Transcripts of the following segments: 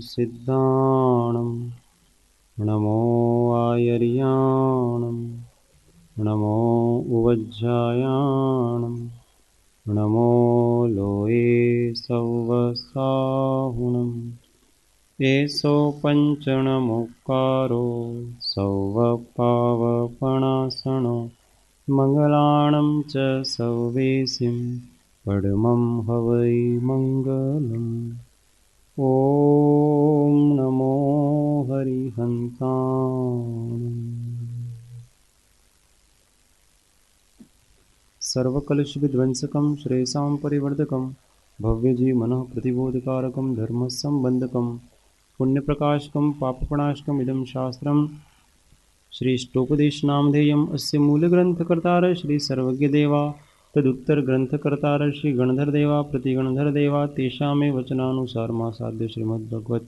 सिद्धाणं नमो आयर्याणं नमो उवज्जायाणं नमो लोये सौवसाहुणम् एषो पञ्चणमुक्कारो सौवपावपणासनो मङ्गलाणं च सौवेशिं परमं हवै मङ्गलम् ॐ नमो हरिहन्ताणम् सर्वकलुषविध्वंसकं श्रेयसां परिवर्धकं भव्यजीवमनः प्रतिबोधकारकं धर्मसम्बन्धकं पुण्यप्रकाशकं पापप्रणाशकम् इदं शास्त्रं श्रीष्टोपदेशनामधेयम् अस्य मूलग्रन्थकर्तार श्री सर्वज्ञदेवा तदुत्तरग्रन्थकर्तार श्री गणधरदेवा प्रतिगणधरदेवा तेषामे वचनानुसारमासाद्य श्रीमद्भगवत्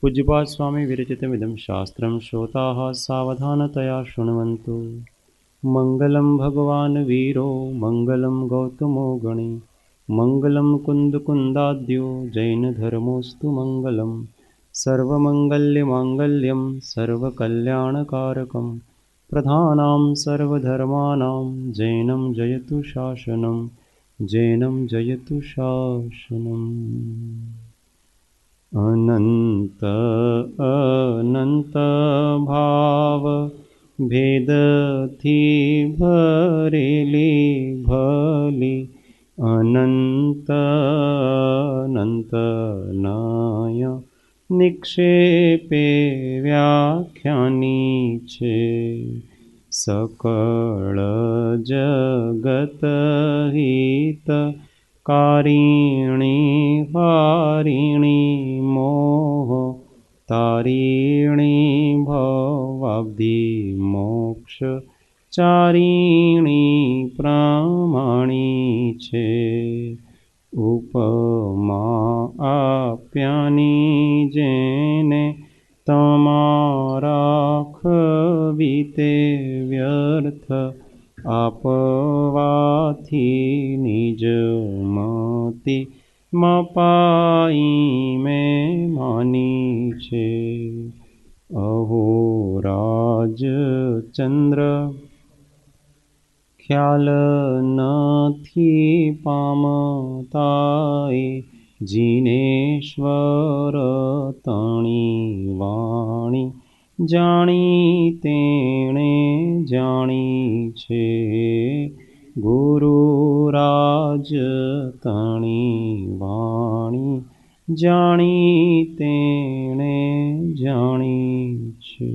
पूज्यपाद स्वामी विरचितमिदं शास्त्रं श्रोताः सावधानतया शृण्वन्तु। मङ्गलं भगवान् वीरो मङ्गलं गौतमो गणे मङ्गलं कुन्दकुन्दाद्यो जैनधर्मोऽस्तु मङ्गलम् सर्वमङ्गल्यमाङ्गल्यं सर्वकल्याणकारकं प्रधानां सर्वधर्माणां जैनं जयतु शासनं जैनं जयतु शासनम्। अनन्त अनन्त भाव भेदथी भरेली भली अनंत अनंत नाय निक्षेपे व्याख्यानी छे सकळ जगत हित कारिणी हारिणी मोह तारिणी भवाब्धि मोक्ष चारिणी प्रामाणी छे उपमा आप्यानी जेने तमारा खवीते व्यर्थ आपवाथी निज मति मपाई में मानी छे अहो राजचंद्र ख्याल नथी पामताए जिनेश्वर तणी वाणी जाणी तेणे जाणी छे गुरुराज तणी वाणी जाणी तेणे जाणी छे।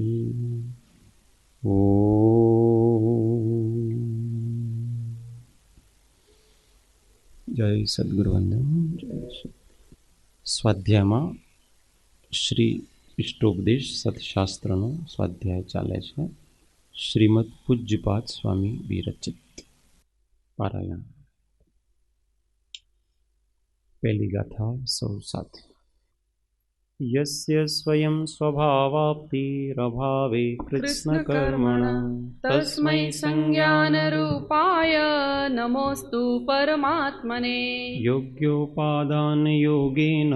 जय सद्गुरुवंदन। जय स्वाध्यायમાં શ્રી ઇષ્ટોપદેશ સત્શાસ્ત્રનો સ્વાધ્યાય ચાલે છે। શ્રીમદ પૂજ્યપાદ સ્વામી વિરચિત પારાયણ। પહેલી ગાથા સૌ સાથે। यस्य स्वयं स्वभावाप्तिरभावे कृत्स्नकर्मणा तस्मै संज्ञानरूपाय नमोऽस्तु परमात्मने। योग्योपादानयोगेन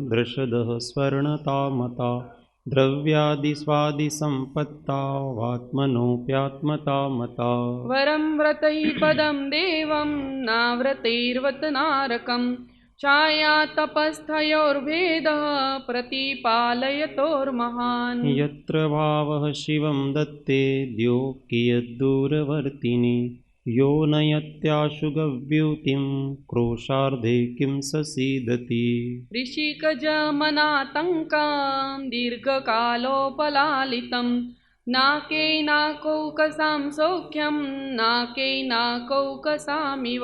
दृषदः स्वर्णतामता द्रव्यादिस्वादिसम्पत्तावात्मनोऽप्यात्मता मता वरं व्रतैः पदं देवं नाव्रतैर्वतनारकम् छाया तपस्थयोर्भेदः प्रतिपालयतोर्महान्। यत्र भावः शिवं दत्ते द्यो कियद्दूरवर्तिनि यो नयत्याशु गव्यूतिं क्रोशार्धे किं ससीदति। ऋषिकजमनातङ्कं दीर्घकालोपलालितं नाकैनाकौकसां सौख्यं नाकैनाकौकसामिव।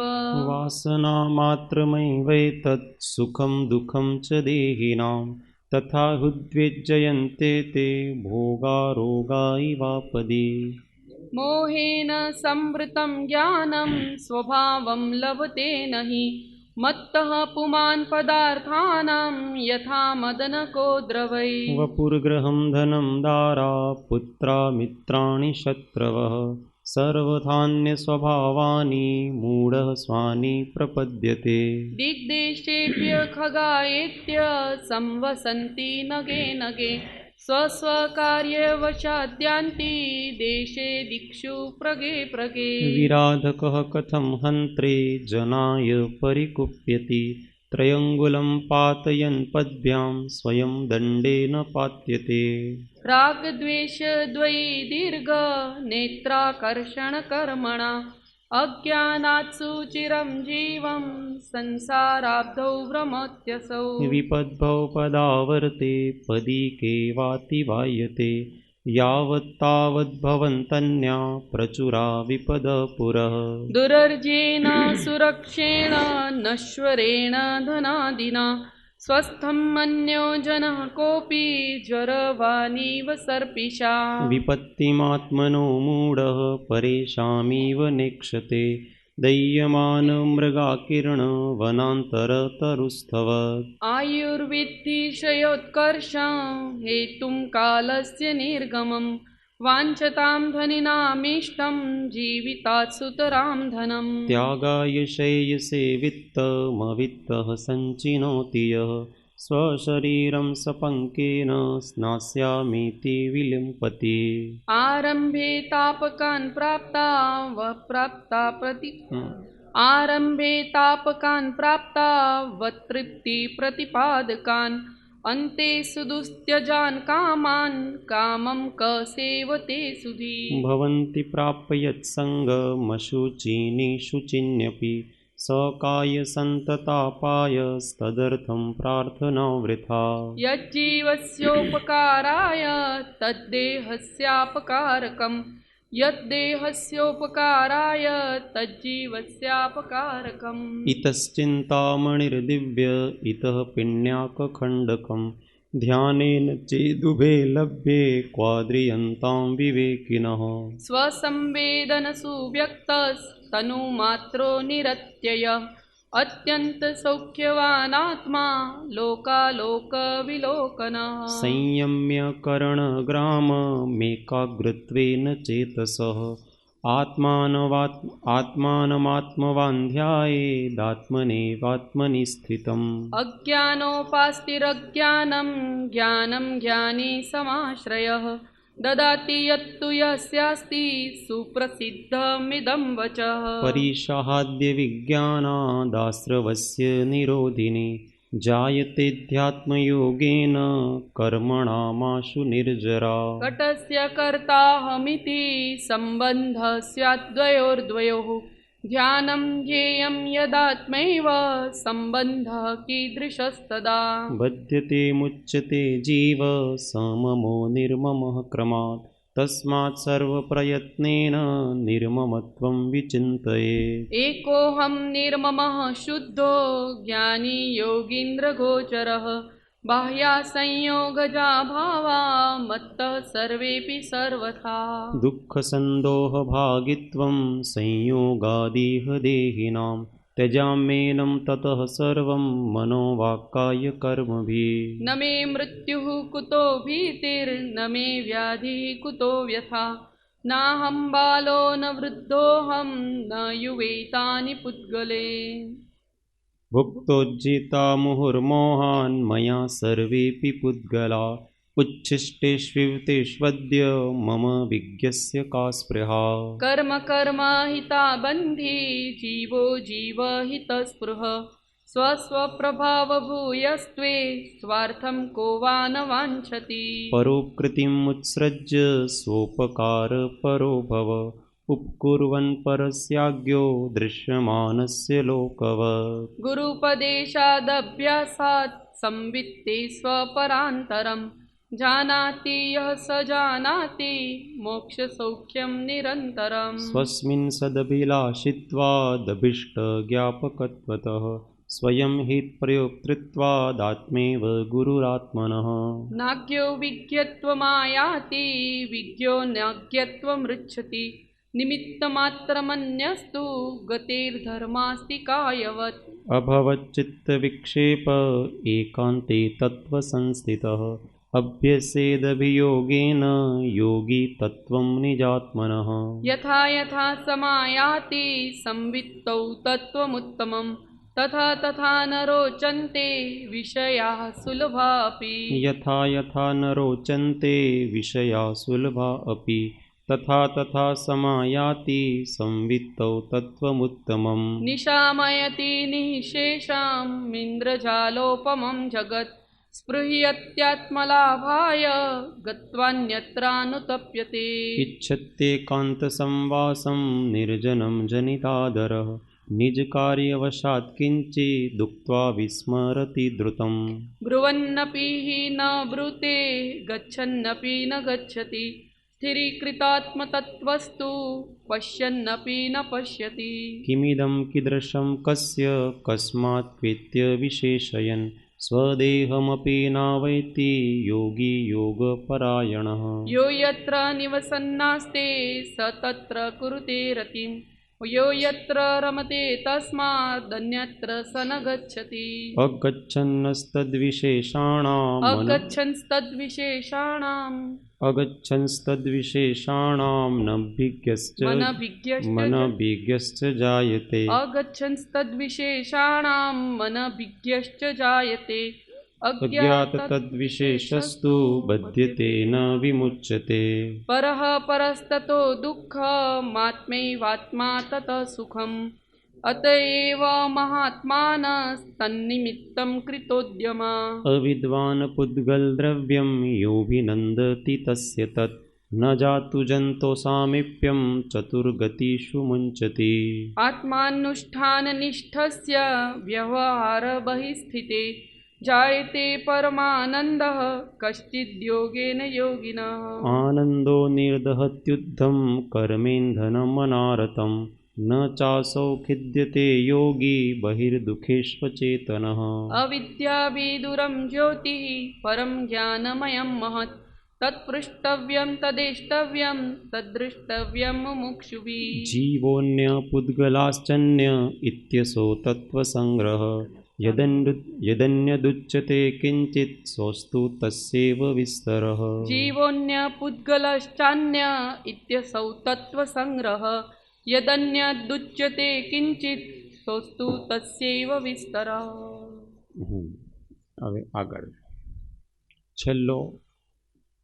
वासनामात्रमैवैतत् सुखं दुःखं च देहिनां तथा हुद्विज्जयन्ते ते भोगारोगा इवापदि। मोहेन संवृतं ज्ञानं स्वभावं लभते नहि मत्तः पुमान् पदार्थानां यथा मदनको द्रवै। वपुर्गृहं धनं दारा पुत्रा मित्राणि शत्रवः सर्वथान्यस्वभावानि मूढः स्वानि प्रपद्यते। दिग्देशेभ्यः खगायेत्य संवसन्ति नगे नगे स्वस्वकार्यवशाद्यान्ति देशे दिक्षु प्रगे प्रगे। विराधकः कथं हन्त्रे जनाय परिकुप्यति त्रयङ्गुलं पातयन् पद्भ्यां स्वयं दण्डेन पात्यते। रागद्वेषद्वयी दीर्घ नेत्राकर्षणकर्मणा अज्ञानात्सु चिरं जीवं संसाराब्धौ भ्रमत्यसौ। विपद्भव पदावर्ते पदीके वातिवायते यावत्तावद्भवन्तन्या प्रचुरा विपदः पुरः। दुरर्जेन सुरक्षेण नश्वरेण धनादिना स्वस्थं मन्यो जनः कोऽपि ज्वरवानिव सर्पिषा। विपत्तिमात्मनो मूढः परेषामिव नेक्षते दह्यमान मृगाकीर्ण वनान्तरतरुस्थवत्। आयुर्विद्धिशयोत्कर्षं हेतुं कालस्य निर्गमं वाञ्छतां धनिनामीष्टं जीवितात् सुतरां धनम्। त्यागाय श्रेयसे वित्तमवित्तः सञ्चिनोति यः स्वशरीरं सपङ्केन स्नास्यामीति विलिम्पति। आरम्भे तापकान् प्राप्ता वतृप्तिप्रतिपादकान् अन्ते सुदुस्त्यजान् कामान् कामं क सेवते सुधी। भवन्ति प्राप्य यत्सङ्गमशुचिनिशुचिन्यपि सकायसन्ततापायस्तदर्थं प्रार्थना वृथा। यज्जीवस्योपकाराय तद्देहस्यापकारकं यद्देहस्योपकाराय तज्जीवस्यापकारकम्। इतश्चिन्तामणिर्दिव्य इतः पिण्याकखण्डकं ध्यानेन चेदुभे लभ्ये क्वाद्रियन्तां विवेकिनः। स्वसंवेदनसुव्यक्तस्तनुमात्रो निरत्ययः अत्यन्तसौख्यवानात्मा लोकालोकविलोकनः। संयम्य करणग्राममेकाग्रत्वेन चेतसः आत्मानमात्मवान् ध्यायेदात्मनेवात्मनि स्थितम्। अज्ञानोपास्तिरज्ञानं ज्ञानं ज्ञानी समाश्रयः ददाति यत्तु यस्यास्ति सुप्रसिद्धमिदं वचः। परिषहाद्य विज्ञानादाश्रवस्य निरोधिने जायतेऽध्यात्मयोगेन कर्मणामाशु निर्जरा। घटस्य कर्ताहमिति सम्बन्धः स्याद्वयोर्द्वयोः ध्यानं ध्येयं यदात्मैव सम्बन्धः कीदृशस्तदा। बध्यते मुच्यते जीव सममो निर्ममः क्रमात् तस्मात् सर्वप्रयत्नेन निर्ममत्वं विचिन्तयेत्। एकोऽहं निर्ममः शुद्धो ज्ञानी योगीन्द्रगोचरः बाह्यासंयोगजा भावा मत्तः सर्वेऽपि सर्वथा। दुःखसन्दोहभागित्वं संयोगादिह देहिनां त्यजाम्येनं ततः सर्वं मनोवाक्कायकर्मभिः। न मे मृत्युः कुतो भीतिर्न मे व्याधिः कुतो व्यथा नाहं बालो न वृद्धोऽहं न युवेतानि पुद्गले। भुक्तोज्जिता मुहुर्मोहान् मया सर्वेऽपि पुद्गला उच्छिष्टेष्वितेष्वद्य मम विज्ञस्य का स्पृहा। कर्म कर्म हिता बन्धी जीवो जीवहितस्पृह स्वस्वप्रभावभूयस्त्वे स्वार्थं को वा न वाञ्छति। परोकृतिमुत्सृज्य स्वोपकारपरो भव उपकुर्वन् परस्याज्ञो दृश्यमानस्य लोकवत्। गुरुपदेशादभ्यासात् संवित्ते स्वपरान्तरं जानाति यः स जानाति मोक्षसौख्यं निरन्तरम्। स्वस्मिन् सदभिलाषित्वादभीष्टज्ञापकत्वतः स्वयं हितप्रयोक्तृत्वादात्मेव गुरुरात्मनः। नाज्ञो विज्ञत्वमायाति विज्ञो नाज्ञत्वमृच्छति निमित्तमात्रमन्यस्तु गतेर्धर्मास्ति कायवत्। अभवच्चित्तविक्षेप एकान्ते तत्त्वसंस्थितः अभ्यसेदभियोगेन योगी तत्त्वं निजात्मनः यथा यथा समायाति संवित्तौ तत्त्वमुत्तमं तथा तथा न रोचन्ते विषयाः सुलभापि यथा यथा न रोचन्ते विषया सुलभा अपि तथा तथा समायाति संवित्तौ तत्त्वमुत्तमम् निशामयति निःशेषामिन्द्रजालोपमं जगत् स्पृह्यत्यात्मलाभाय गत्वान्यत्रानुतप्यते इच्छत्येकान्तसंवासं निर्जनं जनितादरः निजकार्यवशात् किञ्चिदुक्त्वा विस्मरति द्रुतम् ब्रुवन्नपि हि न ब्रूते गच्छन्नपि न गच्छति स्थिरीकृतात्मतत्त्वस्तु पश्यन्नपि न पश्यति किमिदं कीदृशं कस्य कस्मात् कृत्य विशेषयन् स्वदेहमपि नावैति योगी योगपरायणः यो यत्र निवसन्नास्ते स तत्र कुरुते रतिं यो यत्र रमते तस्मादन्यत्र स न गच्छति अगच्छन्स्तद्विशेषाणां मनभिज्ञश्च जायते अगच्छन्स्तद्विशेषाणां मनभिज्ञश्च जायते अज्ञाततद्विशेषस्तु बध्यते न विमुच्यते परः परस्ततो दुःखमात्मैवात्मा ततः सुखम् अत एव महात्मानस्तन्निमित्तं कृतोद्यमा अविद्वान् पुद्गलद्रव्यं योऽभिनन्दति तस्य तत् न जातु जन्तो सामीप्यं चतुर्गतिषु मुञ्चति आत्मानुष्ठाननिष्ठस्य व्यवहारबहिस्थिते जायते परमानन्दः कश्चिद्योगेन योगिनः आनन्दो निर्दहत्युद्धं कर्मेन्धनमनारतं न चासौ खिद्यते योगी बहिर्दुःखेष्वचेतनः अविद्याविदुरं ज्योतिः परं ज्ञानमयं महत् तत्पृष्टव्यं तदेष्टव्यं तद्द्रष्टव्यं मुमुक्षुभिः जीवोऽन्य पुद्गलाश्चन्य इत्यसौ तत्त्वसङ्ग्रह यदन्यदुच्यते किञ्चित् सोऽस्तु तस्यैव विस्तरः जीवोऽन्य पुद्गलश्चान्य इत्यसौ तत्त्वसङ्ग्रह यदन्यदुच्यते किञ्चित् सोऽस्तु तस्यैव विस्तरः હવે આગળ છેલ્લો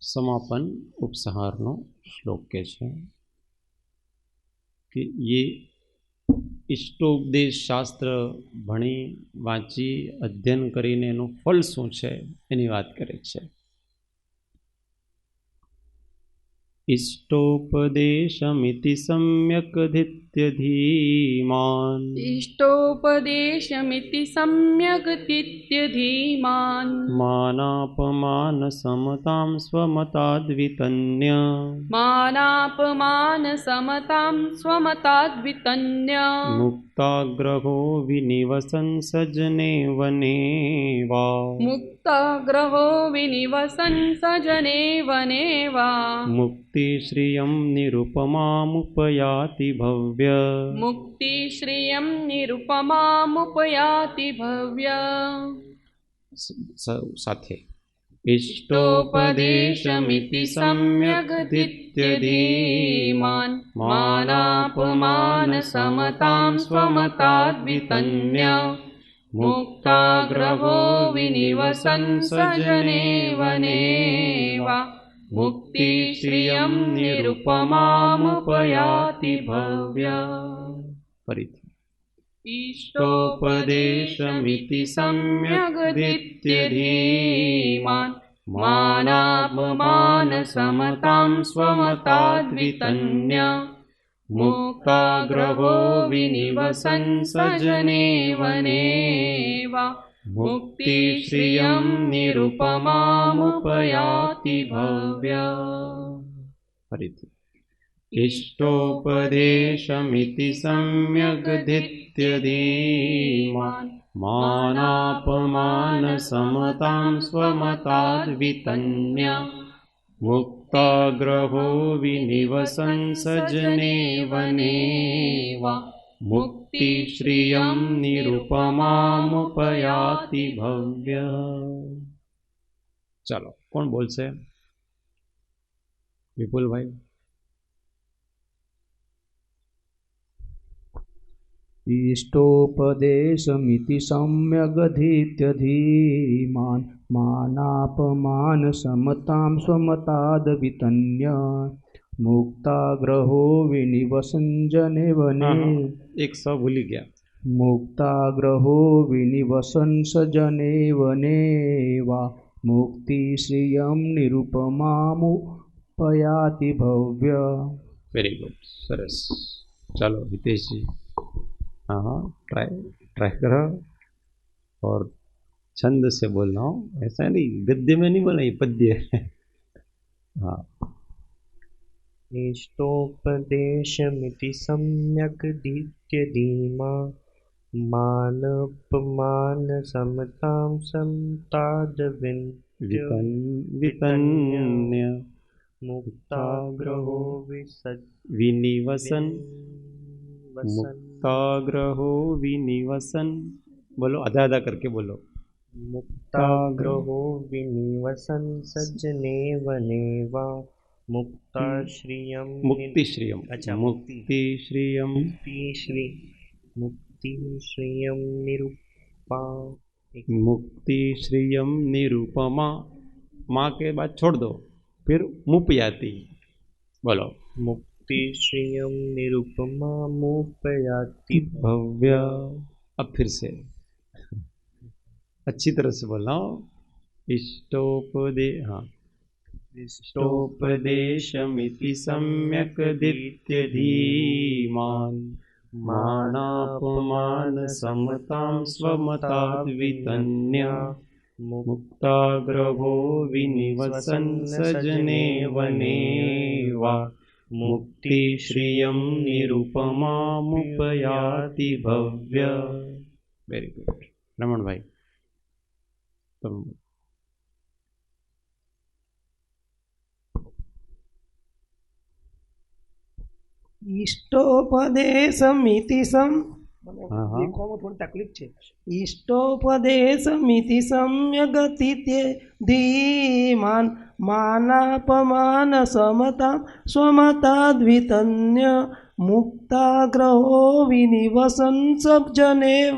સમાપન ઉપસંહારનો શ્લોક કે છે કે ये ઇષ્ટોપદેશ શાસ્ત્ર ભણી વાંચી અધ્યયન કરીને એનું ફળ શું છે એની વાત કરે છે इष्टोपदेशमिति सम्यक् धीमान् इष्टोपदेशमिति सम्यक् धीमान् मानापमानसमतां स्वमताद्वितन्य मानापमानसमतां स्वमताद्वितन्य मुक्ताग्रहो विनिवसन् सजने वने वा मुक्ताग्रहो विनिवसन् सजने वने वा मुक्तिश्रियं निरुपमामुपयाति भव्य मुक्तिश्रियं निरुपमामुपयाति भव्य साथे इष्टोपदेशमिति सम्यक् धीमान् मानापमानसमतां स्वमताद्वितन्य मुक्ताग्रहो विनिवसन् सजने वने वा मुक्तिश्रियं निरुपमामुपयाति भव्य इष्टोपदेशमिति सम्यक् धीमान् मानापमानसमतां स्वमताद्वितन्य मुक्ताग्रहो विनिवसन् सजने वने वा मुक्तिश्रियं निरुपमामुपयाति भव्य इष्टोपदेशमिति सम्यक् धीमान् मानापमानसमतां स्वमताद्वितन्य मुक्ताग्रहो विनिवसन् सजने वने वा मुक्तिश्रियं निरुपमामुपयाति भव्य चलो કોણ બોલશે? વિપુલભાઈ. इष्टोपदेशमिति सम्यगधीत्य धीमान् मानापमान समतां स्वमताद्वितन्य मुक्ताग्रहो विनिवसञ्जने वने એક સ ભૂલી ગયા. मुक्ताग्रहो विनिवसन् सजने वने वा मुक्तिश्रियं निरुपमामुपयाति भव्य. वेरी गुड, सरस. चलो हितेश जी, हाँ हाँ, ट्राई करो. और छंद से बोलना हो, ऐसा नहीं गद्य में नहीं बोलना, ये पद्य है. हाँ. इष्टोपदेशमिति सम्यक् दीत्य धीमा मानपमान समतां समताद् वितन्य मुक्ताग्रहो विनिवसन. मुक्ताग्रहो विनिवसन. बोलो, आधा आधा करके बोलो. मुक्ताग्रहो विनिवसन सज्जने वने वा मुक्ताश्रियं मुक्तिश्रियम. अच्छा, मुक्तिश्रियम. मुक्तिश्रियं निरूपा. मुक्तिश्रियम निरूपमा. माँ के बाद छोड़ दो, फिर मुपयाति. बोलो. मुक्तिश्रियं निरूपमा मुपयाति भव्य. अब फिर से अच्छी तरह से बोलना. इष्टोपदे, हाँ. इष्टोपदेशमिति सम्यक् दीत्य धीमान् मानापमान समतां स्वमताद्वितन्य मुक्ताग्रहो विनिवसन् सजने वने वा मुक्तिश्रियं निरुपमामुपयाति भव्य. Very good. रमण भाई, तुम. इष्टोपदेशमिति लिखવામાં થોડી તકલીફ છે. इष्टोपदेशमिति सम्यगतीत्य धीमान् मानापमान समतां स्वमताद्वितन्य मुक्ताग्रहो विनिवसन् सज्जने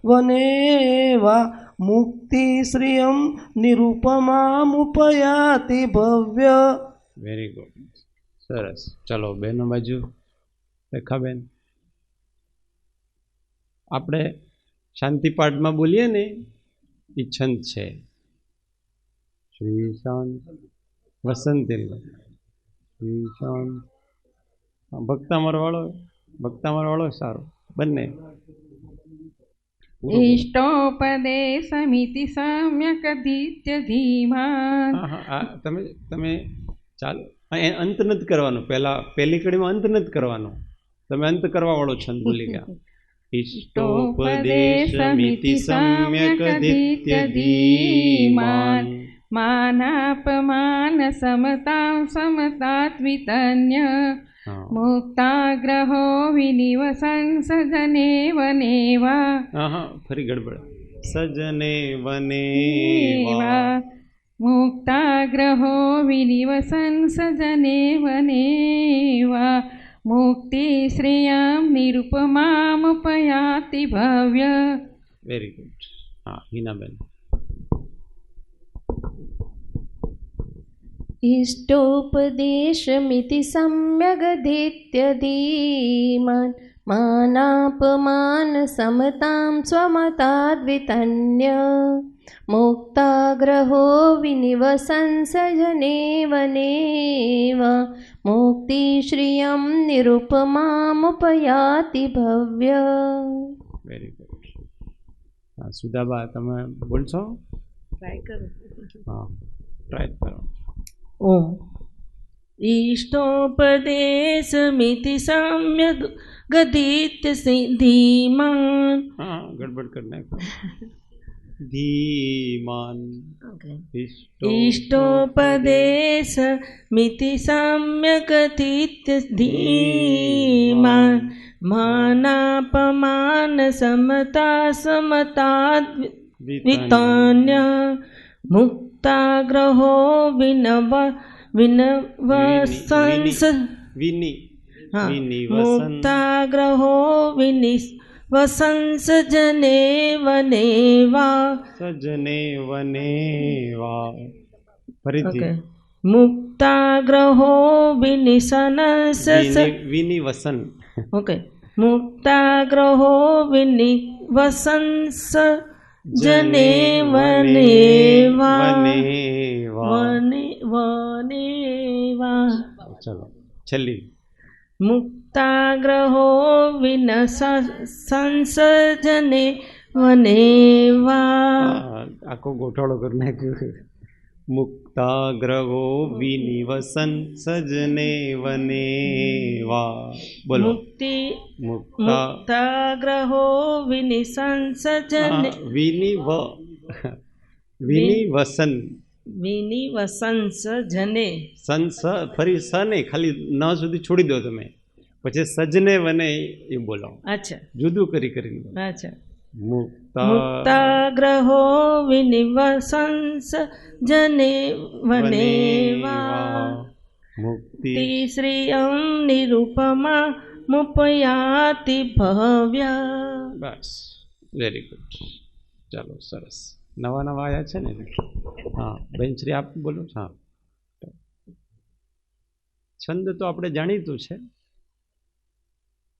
वने वा मुक्तिश्रियं निरुपमामुपयाति भव्य. વેરી ગુડ, સરસ. ચલો બેનો બાજુ, રેખાબેન. આપણે શાંતિપાઠમાં બોલીએ ને, એ છંદ છે. શ્રી શાંત વસંતી શ્રી શાંત. ભક્તામરવાળો સારો, બંને. इष्टोपदेशमिति सम्यकधीत्य धीमान्. તમે ચાલો, અંત નથી કરવાનો. પહેલી કડીમાં અંત નથી કરવાનો. તમે અંત કરવા વાળો છંદ ભૂલી ગયા. ઇષ્ટોપદેશમિતિ સમ્યકધીત્ય ધીમાન मानापमान समतां समताद्वितन्य मुक्ताग्रहो विनिवसन् सजने वने वा. हाँ, फरी गड़बड़. सजने वने वा मुक्ताग्रहो विनिवसन् सजने वने वा मुक्तिश्रियं निरुपमामुपयाति भव्य. Very good. हाँ, हीनाबेन. इष्टोपदेशमिति सम्यगधीत्य धीमान् मानापमान समतां स्वमताद्वितन्य मुक्ताग्रहो विनिवसन् सजने वने वा मुक्तिश्रियं निरुपमामुपयाति भव्य. Very good. हाँ, सुधाबा તમે બોલશો? ટ્રાય કરો. हाँ, ट्राई करो. ओम. इष्टोपदेशमिति सम्यक् गदित धीमान्. हाँ, गड़बड़ करने का. धीमान. इष्टोपदेशमिति सम्यक् गदित धीमान् मानापमान समता समताद्वितन्य मुक्ताग्रहो विनवसंस विनी हाँ विनिवसन मुक्ताग्रहो विनिवसंस जने वने वा सजने वने वा फरीथी ओके मुक्ताग्रहो विनिसनस विनिवसन ओके मुक्ताग्रहो विनिवसंस जने वने वा वने वा वने वा चलो छली मुक्ताग्रहो विनसंस जने वने वा आखो गोठाड़ो कर नाख्यो मुक्ताग्रहो विनिवसन सजने वने वा बोलो मुक्ति मुक्ता मुक्ताग्रहो विनिसंस जने विनिवसन विनिवसंस जने સંસ ફરી સ નહીં ખાલી ન સુધી છોડી દો તમે પછી સજને વને એ બોલો अच्छा જુદું કરી કરીને બોલો. अच्छा મુક્તા मुक्ताग्रहो विनिवसंस जने वने वा મુક્તિ श्रियं निरुपमा मुपयाति भव्य બસ વેરી ગુડ ચાલો સરસ નવા નવા આયા છે ને હા બેનશ્રી આપ બોલો હા છંદ તો આપણે જાણીતું છે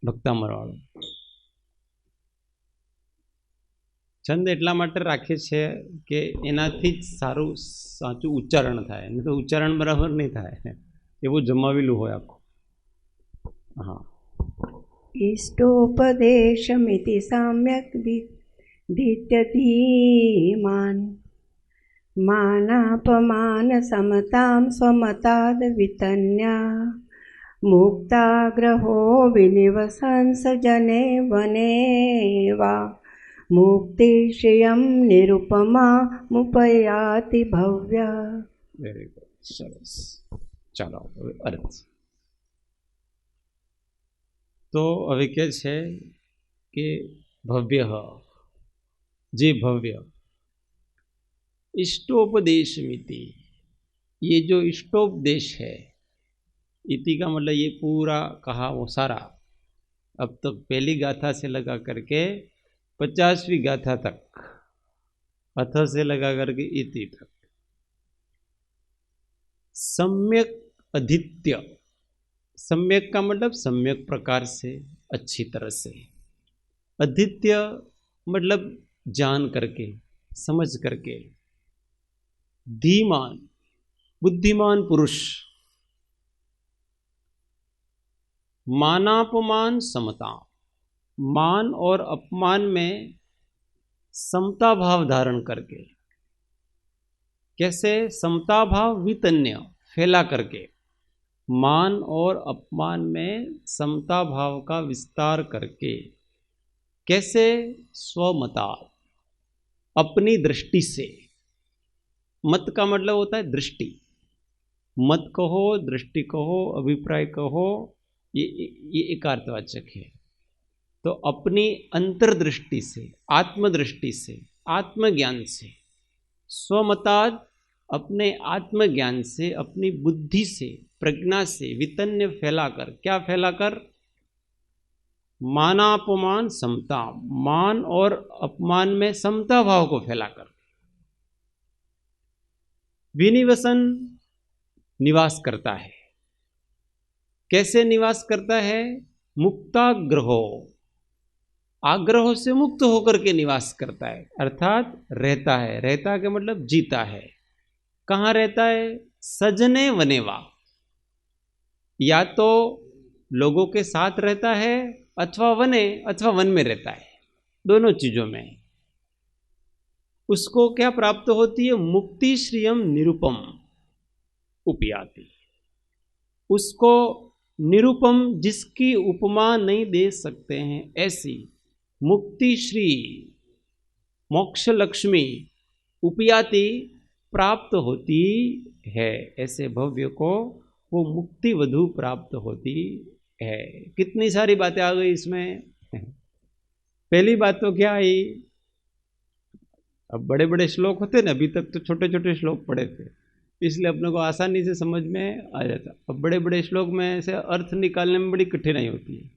ભક્તામરવાળો છંદ એટલા માટે રાખે છે કે એનાથી જ સારું સાચું ઉચ્ચારણ થાય નહીં તો ઉચ્ચારણ બરાબર નહીં થાય એવું જમાવેલું હોય આખું હા इष्टोपदेशमिति सम्यक् धीत्यधीमान् मानापमानसमतां स्वमताद् वितन्या मुक्ताग्रहो विनिवसंस जने वने वा मुक्तिश्रियं निरुपमा मुपयाति भव्य વેરી ગુડ સરસ ચાલો હવે અર્થ તો હવે કહે છે કે ભવ્ય જે ભવ્ય इष्टोपदेश मिति ये जो इष्टोपदेश है इति का मतलब ये पूरा कहा वो सारा अब तक पहली गाथा से लगा करके 50वीं गाथा तक अथ से लगा करके इति तक सम्यक अधीत्य सम्यक का मतलब सम्यक प्रकार से अच्छी तरह से अधीत्य मतलब जान करके समझ करके धीमान बुद्धिमान पुरुष मानापमान समता मान और अपमान में समता भाव धारण करके कैसे समता भाव वितन्य फैला करके मान और अपमान में समता भाव का विस्तार करके कैसे स्वमता अपनी दृष्टि से मत का मतलब होता है दृष्टि मत कहो दृष्टि कहो अभिप्राय कहो ये एकार्थवाचक है तो अपनी अंतर्दृष्टि से आत्मदृष्टि से आत्मज्ञान से स्वमताद अपने आत्मज्ञान से अपनी बुद्धि से प्रज्ञा से वितन्य फैलाकर क्या फैलाकर मानापमान समता मान और अपमान में समता भाव को फैलाकर विनिवसन निवास करता है कैसे निवास करता है मुक्ताग्रहो आग्रहों से मुक्त होकर के निवास करता है अर्थात रहता है रहता के मतलब जीता है कहाँ रहता है सजने वनेवा या तो लोगों के साथ रहता है अथवा वने अथवा वन में रहता है दोनों चीजों में उसको क्या प्राप्त होती है मुक्ति श्रियम निरुपम उपयाति उसको निरुपम जिसकी उपमा नहीं दे सकते हैं ऐसी मुक्ति श्री मोक्ष लक्ष्मी उपयाति प्राप्त होती है ऐसे भव्य को वो मुक्ति वधु प्राप्त होती है कितनी सारी बातें आ गई इसमें पहली बात तो क्या आई अब बड़े बड़े श्लोक होते ना, अभी तक तो छोटे छोटे श्लोक पढ़े थे, इसलिए अपने को आसानी से समझ में आ जाता। अब बड़े बड़े श्लोक में से अर्थ निकालने में बड़ी कठिनाई होती है,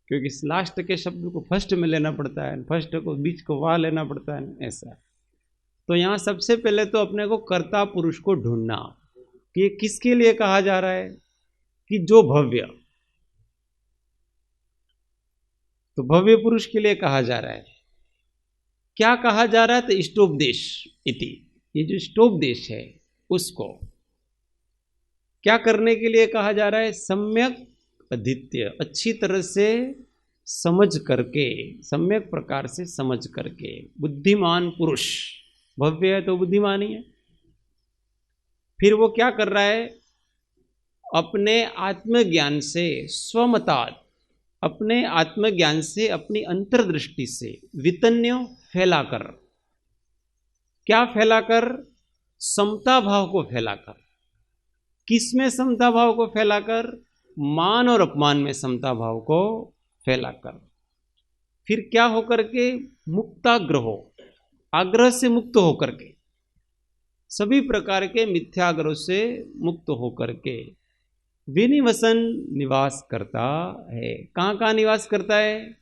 क्योंकि लास्ट के शब्द को फर्स्ट में लेना पड़ता है, फर्स्ट को बीच को वहाँ लेना पड़ता है, ऐसा। तो यहाँ सबसे पहले तो अपने को कर्ता पुरुष को ढूंढना कि ये किसके लिए कहा जा रहा है, कि जो भव्य, तो भव्य पुरुष के लिए कहा जा रहा है। क्या कहा जा रहा है? तो इष्टोपदेश इति, ये जो इष्टोपदेश है उसको क्या करने के लिए कहा जा रहा है? सम्यक अधीत्य, अच्छी तरह से समझ करके, सम्यक प्रकार से समझ करके। बुद्धिमान पुरुष, भव्य है तो बुद्धिमान ही है। फिर वो क्या कर रहा है? अपने आत्मज्ञान से, स्वमतात्, अपने आत्मज्ञान से, अपनी अंतर्दृष्टि से वितन्य फैलाकर, क्या फैलाकर? समता भाव को फैलाकर। किसमें समता भाव को फैलाकर? मान और अपमान में समता भाव को फैलाकर। फिर क्या होकर के? मुक्ताग्रहो, आग्रह से मुक्त होकर के, सभी प्रकार के मिथ्याग्रह से मुक्त होकर के विनिवसन निवास करता है। कहाँ कहाँ निवास करता है?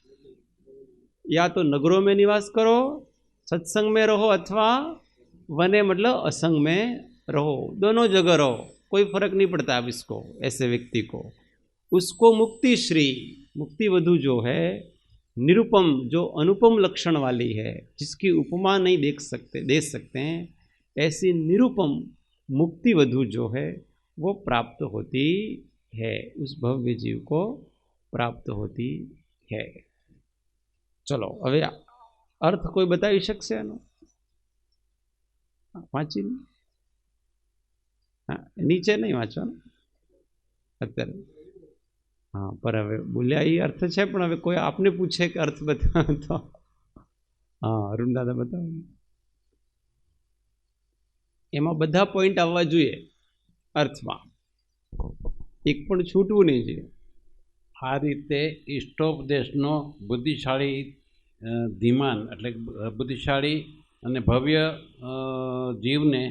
या तो नगरों में निवास करो, सत्संग में रहो, अथवा वने मतलब असंग में रहो, दोनों जगह रहो, कोई फर्क नहीं पड़ता अब इसको, ऐसे व्यक्ति को। उसको मुक्ति श्री, मुक्ति वधु जो है, निरुपम, जो अनुपम लक्षण वाली है, जिसकी उपमा नहीं दे सकते हैं, ऐसी निरुपम मुक्ति वधु जो है वो प्राप्त होती है, उस भव्य जीव को प्राप्त होती है। चलो હવે अर्थ कोई बताવી શકશે એનો? વાંચી નીચે નહીં વાંચવાનો અત્યારે, हाँ, पर હવે બોલ્યા એ अर्थ છે, પણ હવે કોઈ આપને પૂછે કે अर्थ बताओ तो हाँ, અરુણ દાદા बताओ। એમાં બધા પોઈન્ટ આવવા જોઈએ અર્થમાં, એક પણ છૂટવું નહીં જોઈએ। આ રીતે ઇષ્ટોપદેશનો બુદ્ધિશાળી ધીમાન એટલે બુદ્ધિશાળી અને ભવ્ય જીવને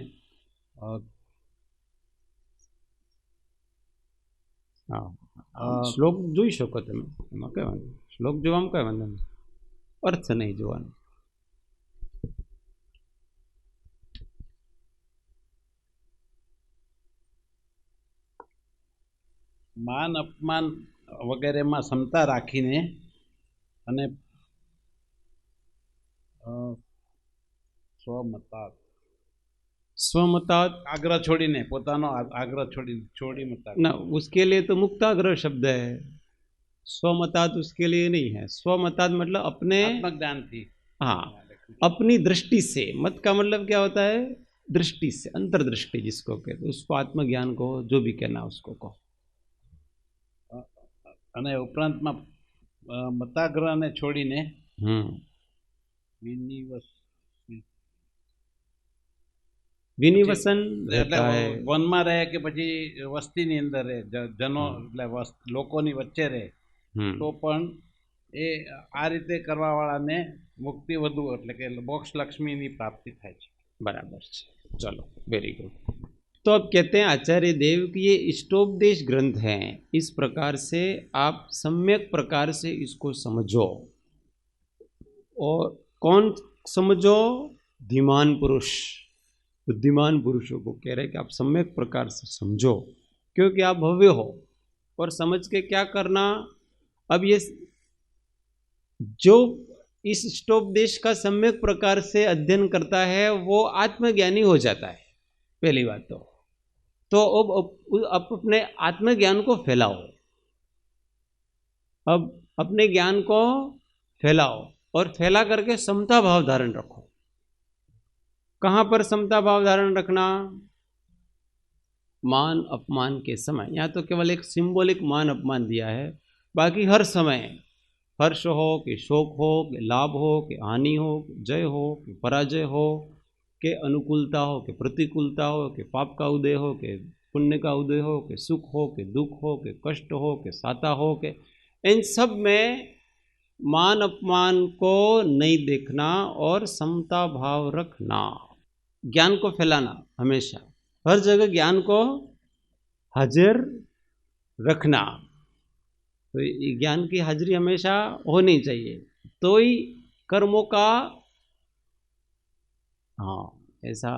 શ્લોક જોઈ શકો તમે, એમાં કઈ વાંધો, શ્લોક જોવામાં કઈ વાંધો નહીં, અર્થ નહીં જોવાનો। માન અપમાન વગેરેમાં ક્ષમતા રાખીને અને स्वमतात, આગ્રહ છોડીને, પોતાનો આગ્રહ છોડી મતા ना, उसके लिए तो मुक्ताग्रह शब्द है, स्वमतात उसके लिए नहीं है। स्वमतात मतलब अपने આત્મજ્ઞાનથી, हाँ, अपनी दृष्टि से। मत का मतलब क्या होता है? दृष्टि से, अंतर्दृष्टि जिसको कहते, उसको आत्मज्ञान को, जो भी कहना उसको कहो। અને ઉપરાંતમાં મતાગ્રહને છોડીને વિનિવસન રહેતા એટલે है। વનમાં રહે કે પછી વસ્તીની અંદર રહે, જનો એટલે લોકોની વચ્ચે રહે, તો પણ એ આ રીતે કરવાવાળાને મુક્તિ વધુ એટલે કે મોક્ષ લક્ષ્મીની પ્રાપ્તિ થાય છે। बराबर છે, चलो वेरी गुड। तो अब कहते हैं आचार्य देव कि ये इष्टोपदेश ग्रंथ हैं, इस प्रकार से आप सम्यक प्रकार से इसको समझो। और कौन समझो? धीमान पुरुष, बुद्धिमान पुरुषों को कह रहे हैं कि आप सम्यक प्रकार से समझो, क्योंकि आप भव्य हो। और समझ के क्या करना? अब ये जो इस इष्टोपदेश का सम्यक प्रकार से अध्ययन करता है वो आत्मज्ञानी हो जाता है, पहली बात तो अब अपने आत्मज्ञान को फैलाओ, अब अपने ज्ञान को फैलाओ और फैला करके समता भाव धारण रखो। कहाँ पर समता भाव धारण रखना? मान अपमान के समय। यहाँ तो केवल एक सिंबॉलिक मान अपमान दिया है, बाकी हर समय, हर्ष हो कि शोक हो कि लाभ हो कि हानि हो, जय हो कि पराजय हो, के अनुकूलता हो कि प्रतिकूलता हो, कि पाप का उदय हो कि पुण्य का उदय हो, कि सुख हो कि दुख हो, कि कष्ट हो कि साता हो, कि इन सब में मान अपमान को नहीं देखना और समता भाव रखना, ज्ञान को फैलाना, हमेशा हर जगह ज्ञान को हाजिर रखना। तो ये ज्ञान की हाजिरी हमेशा होनी चाहिए, तो ही कर्मों का ऐसा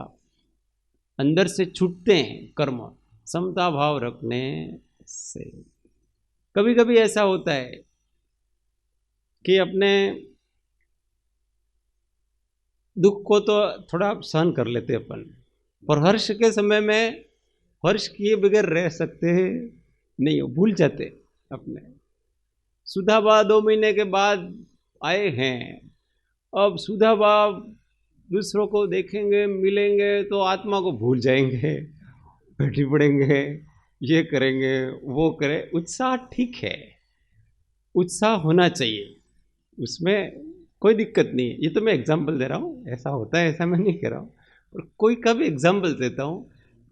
अंदर से छूटते हैं कर्म, समता भाव रखने से। कभी कभी ऐसा होता है कि अपने दुख को तो थोड़ा सहन कर लेते अपन, पर हर्ष के समय में हर्ष किए बगैर रह सकते हैं नहीं, भूल जाते अपने। सुधाबा 2 महीने के बाद आए हैं, अब सुधाबा दूसरों को देखेंगे मिलेंगे तो आत्मा को भूल जाएंगे, बैठी पड़ेंगे, ये करेंगे वो करें। उत्साह ठीक है, उत्साह होना चाहिए, उसमें कोई दिक्कत नहीं है। ये तो मैं एग्जाम्पल दे रहा हूँ, ऐसा होता है ऐसा मैं नहीं कह रहा हूँ, और कोई का भी एग्जाम्पल देता हूँ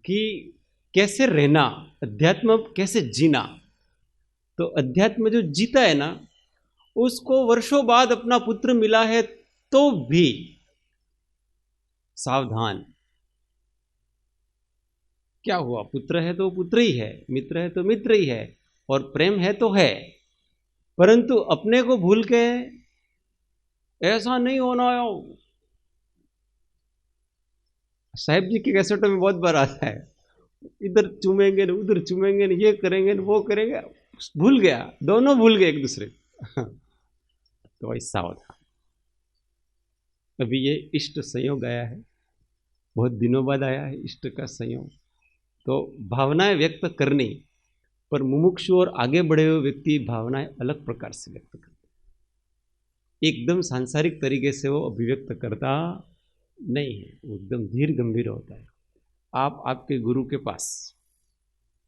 कि कैसे रहना, अध्यात्म कैसे जीना। तो अध्यात्म जो जीता है ना, उसको वर्षों बाद अपना पुत्र मिला है तो भी सावधान। क्या हुआ, पुत्र है तो पुत्र ही है, मित्र है तो मित्र ही है, और प्रेम है तो है, परंतु अपने को भूल के ऐसा नहीं होना। साहिब जी की कैसेटों में बहुत बार आता है, इधर चूमेंगे न उधर चूमेंगे न, ये करेंगे न वो करेंगे, भूल गया, दोनों भूल गए एक दूसरे। तो ऐसा होता। अभी ये इष्ट संयोग आया है, बहुत दिनों बाद आया है इष्ट का संयोग। तो भावनाएं व्यक्त करनी, पर मुमुक्षु और आगे बढ़े हुए व्यक्ति भावनाएं अलग प्रकार से व्यक्त करते, एकदम सांसारिक तरीके से वो अभिव्यक्त करता नहीं है, वो एकदम धीर गंभीर होता है। आप आपके गुरु के पास,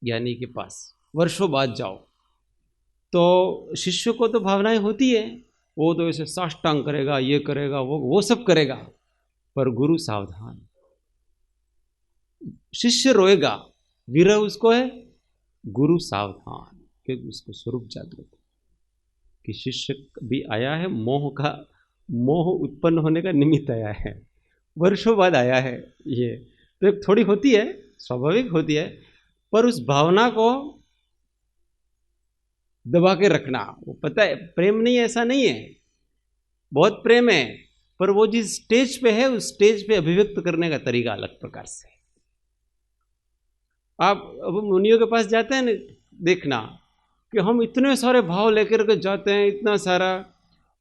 ज्ञानी के पास वर्षों बाद जाओ तो शिष्य को तो भावनाएं होती है, वो तो ऐसे साष्टांग करेगा, ये करेगा, वो सब करेगा, पर गुरु सावधान। शिष्य रोएगा, विरह उसको है, गुरु सावधान, क्योंकि उसको स्वरूप जागृत कि शिष्य भी आया है, मोह उत्पन्न होने का निमित्त आया है, वर्षों बाद आया है। ये तो एक थोड़ी होती है, स्वाभाविक होती है, पर उस भावना को दबा के रखना। वो पता है प्रेम नहीं, ऐसा नहीं है, बहुत प्रेम है, पर वो जिस स्टेज पे है उस स्टेज पे अभिव्यक्त करने का तरीका अलग प्रकार से है। आप अब मुनियों के पास जाते हैं ना, देखना कि हम इतने सारे भाव लेकर के जाते हैं, इतना सारा,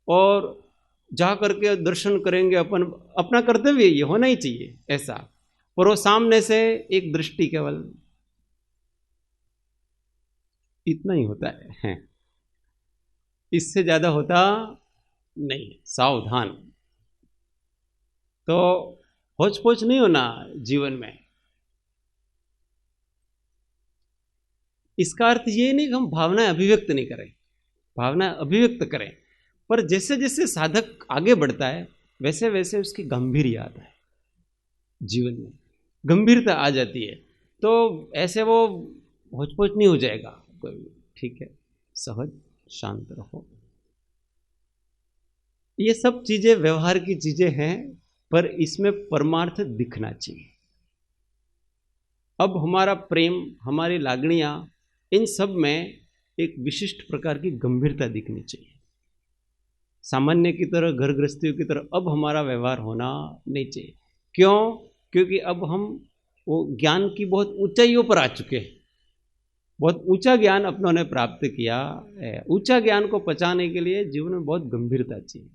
और जा करके दर्शन करेंगे, अपना कर्तव्य ये होना ही चाहिए ऐसा, पर वो सामने से एक दृष्टि केवल इतना ही होता है, इससे ज्यादा होता नहीं। सावधान। तो होच पोच नहीं होना जीवन में। इसका अर्थ ये नहीं कि हम भावनाएं अभिव्यक्त नहीं करें, भावनाएं अभिव्यक्त करें, पर जैसे जैसे साधक आगे बढ़ता है वैसे वैसे उसकी गंभीरता आता है, जीवन में गंभीरता आ जाती है। तो ऐसे वो होचपोच नहीं हो जाएगा कोई, ठीक है, सहज शांत रहो। ये सब चीजें व्यवहार की चीजें हैं, पर इसमें परमार्थ दिखना चाहिए। अब हमारा प्रेम, हमारी लागणियां, इन सब में एक विशिष्ट प्रकार की गंभीरता दिखनी चाहिए। सामान्य की तरह, घर गृहस्थियों की तरह अब हमारा व्यवहार होना नहीं चाहिए। क्यों? क्योंकि अब हम वो ज्ञान की बहुत ऊंचाइयों पर आ चुके हैं, बहुत ऊंचा ज्ञान अपनों ने प्राप्त किया है। ऊंचा ज्ञान को पचाने के लिए जीवन में बहुत गंभीरता चाहिए,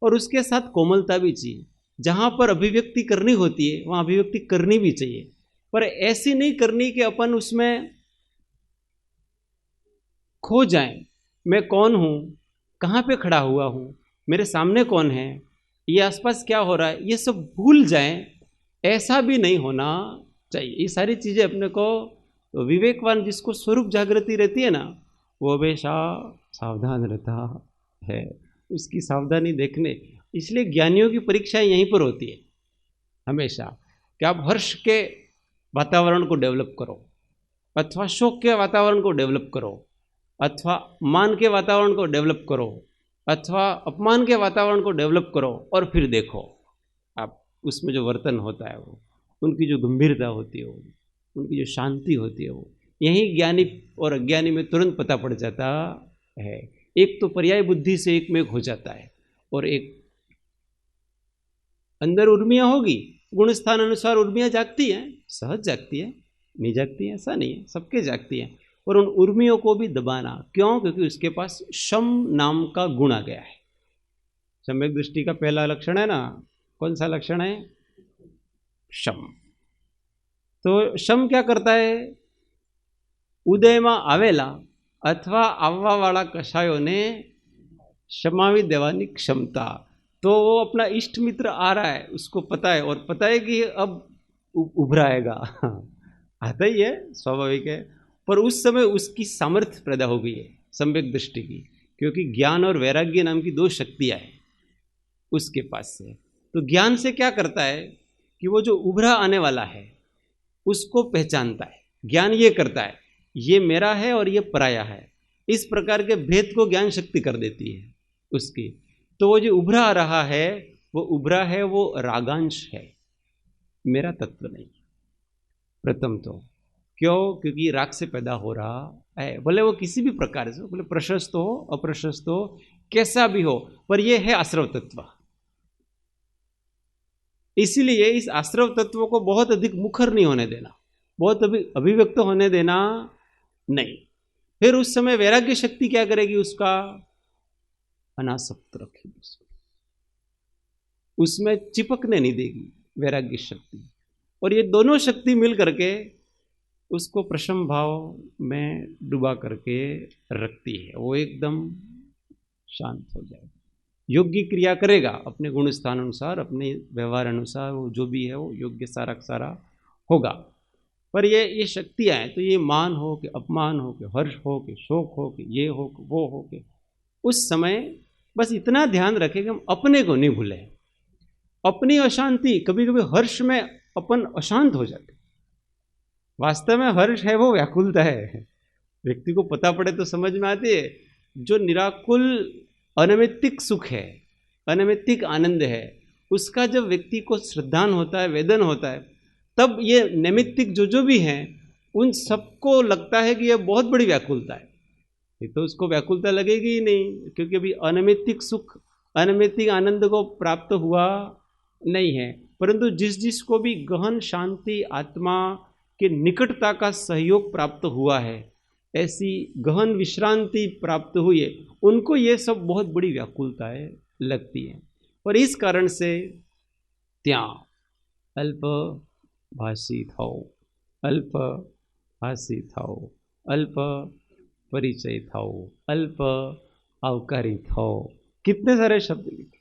और उसके साथ कोमलता भी चाहिए। जहाँ पर अभिव्यक्ति करनी होती है वहाँ अभिव्यक्ति करनी भी चाहिए, पर ऐसी नहीं करनी कि अपन उसमें खो जाएं। मैं कौन हूँ, कहाँ पे खड़ा हुआ हूँ, मेरे सामने कौन है, ये आसपास क्या हो रहा है, ये सब भूल जाएं, ऐसा भी नहीं होना चाहिए। ये सारी चीज़ें अपने को, तो विवेकवान जिसको स्वरूप जागृति रहती है ना, वो हमेशा सावधान रहता है, उसकी सावधानी देखने। इसलिए ज्ञानियों की परीक्षाएं यहीं पर होती है हमेशा, कि आप हर्ष के वातावरण को डेवलप करो, अथवा शोक के वातावरण को डेवलप करो, अथवा मान के वातावरण को डेवलप करो, अथवा अपमान के वातावरण को डेवलप करो और फिर देखो आप उसमें जो वर्तन होता है वो, उनकी जो गंभीरता होती है वो, उनकी जो शांति होती है वो, यही ज्ञानी और अज्ञानी में तुरंत पता पड़ जाता है। एक तो पर्याय बुद्धि से एक में एक हो जाता है, और एक अंदर उर्मियाँ होगी, गुण स्थान अनुसार उर्मियाँ जागती हैं, सहज जागती है, नहीं जागती हैं ऐसा नहीं है, सबके जागती हैं। और उन उर्मियों को भी दबाना, क्यों? क्योंकि उसके पास शम नाम का गुण आ गया है। सम्यक दृष्टि का पहला लक्षण है ना, कौन सा लक्षण है? शम। तो शम क्या करता है? उदय में आवेला अथवा आववा वाला कषायों ने क्षमावी देवानी क्षमता। तो वो अपना इष्ट मित्र आ रहा है, उसको पता है, और पता है कि अब उभराएगा, आता ही है, स्वाभाविक है। पर उस समय उसकी सामर्थ्य पैदा हो गई है सम्यक दृष्टि की, क्योंकि ज्ञान और वैराग्य नाम की दो शक्तियाँ हैं उसके पास से। तो ज्ञान से क्या करता है कि वो जो उभरा आने वाला है उसको पहचानता है। ज्ञान ये करता है, ये मेरा है और ये पराया है, इस प्रकार के भेद को ज्ञान शक्ति कर देती है उसकी। तो वो जो उभरा आ रहा है, वो उभरा है, वो रागांश है, मेरा तत्व नहीं। प्रथम तो क्यों? क्योंकि राग से पैदा हो रहा है, भले वो किसी भी प्रकार से, भले प्रशस्त हो अप्रशस्त हो, कैसा भी हो, पर ये है आश्रव तत्व। इसीलिए इस आश्रव तत्व को बहुत अधिक मुखर नहीं होने देना, बहुत अभिव्यक्त होने देना नहीं। फिर उस समय वैराग्य शक्ति क्या करेगी? उसका अनासक्त रखेगी, उसमें चिपकने नहीं देगी वैराग्य शक्ति। और ये दोनों शक्ति मिल करके उसको प्रशम भाव में डुबा करके रखती है, वो एकदम शांत हो जाएगा, योग्य क्रिया करेगा अपने गुण स्थान अनुसार, अपने व्यवहार अनुसार, वो जो भी है वो योग्य सारा सारा होगा। पर ये शक्तियाँ हैं, तो ये मान हो कि अपमान हो कि हर्ष हो कि शोक हो कि ये हो कि वो हो कि, उस समय बस इतना ध्यान रखें कि हम अपने को नहीं भूलें। अपनी अशांति, कभी कभी हर्ष में अपन अशांत हो जाते, वास्तव में हर्ष है वो व्याकुलता है, व्यक्ति को पता पड़े तो समझ में आती है। जो निराकुल अनैमित्तिक सुख है, अनैमित्तिक आनंद है, उसका जब व्यक्ति को श्रद्धान होता है, वेदन होता है, तब ये नैमित्तिक जो भी हैं उन सबको लगता है कि यह बहुत बड़ी व्याकुलता है। ये तो उसको व्याकुलता लगेगी ही नहीं, क्योंकि अभी अनैमित्तिक सुख, अनैमित्तिक आनंद को प्राप्त हुआ नहीं है। परंतु जिस को भी गहन शांति, आत्मा के निकटता का सहयोग प्राप्त हुआ है, ऐसी गहन विश्रांति प्राप्त हुई है, उनको ये सब बहुत बड़ी व्याकुलताएं लगती हैं। और इस कारण से त्या अल्प भाषी थाओ, अल्प भाषी थाओ, अल्प परिचय थाओ, अल्प आवकारी थाओ, कितने सारे शब्द लिखे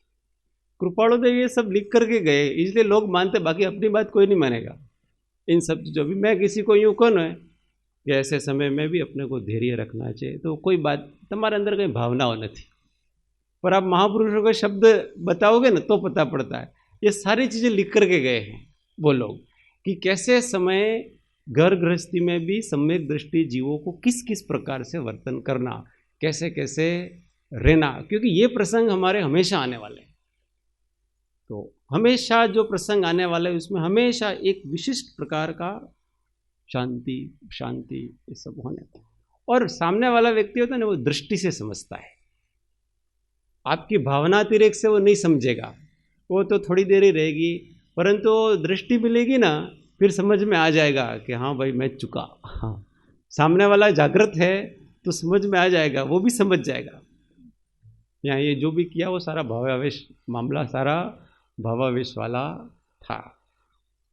कृपाणु देव, ये सब लिख करके गए, इसलिए लोग मानते, बाकी अपनी बात कोई नहीं मानेगा इन सब चीज़ों भी। मैं किसी को यूँ कहूँ है कि ऐसे समय में भी अपने को धैर्य रखना चाहिए, तो कोई बात तुम्हारे अंदर कोई भावनाओं नहीं, पर आप महापुरुषों के शब्द बताओगे ना तो पता पड़ता है। ये सारी चीज़ें लिख करके गए हैं वो लोग कि कैसे समय घर गृहस्थी में भी सम्यक दृष्टि जीवों को किस किस प्रकार से वर्तन करना, कैसे कैसे रहना, क्योंकि ये प्रसंग हमारे हमेशा आने वाले हैं। तो हमेशा जो प्रसंग आने वाला है उसमें हमेशा एक विशिष्ट प्रकार का शांति शांति ये सब होने, और सामने वाला व्यक्ति होता है ना, वो दृष्टि से समझता है, आपकी भावनातिरेक से वो नहीं समझेगा, वो तो थोड़ी देर ही रहेगी, परंतु दृष्टि मिलेगी ना, फिर समझ में आ जाएगा कि हाँ भाई मैं चुका, हाँ सामने वाला जागृत है तो समझ में आ जाएगा, वो भी समझ जाएगा। यहाँ ये जो भी किया वो सारा भावावेश, मामला सारा भावावेश वाला था।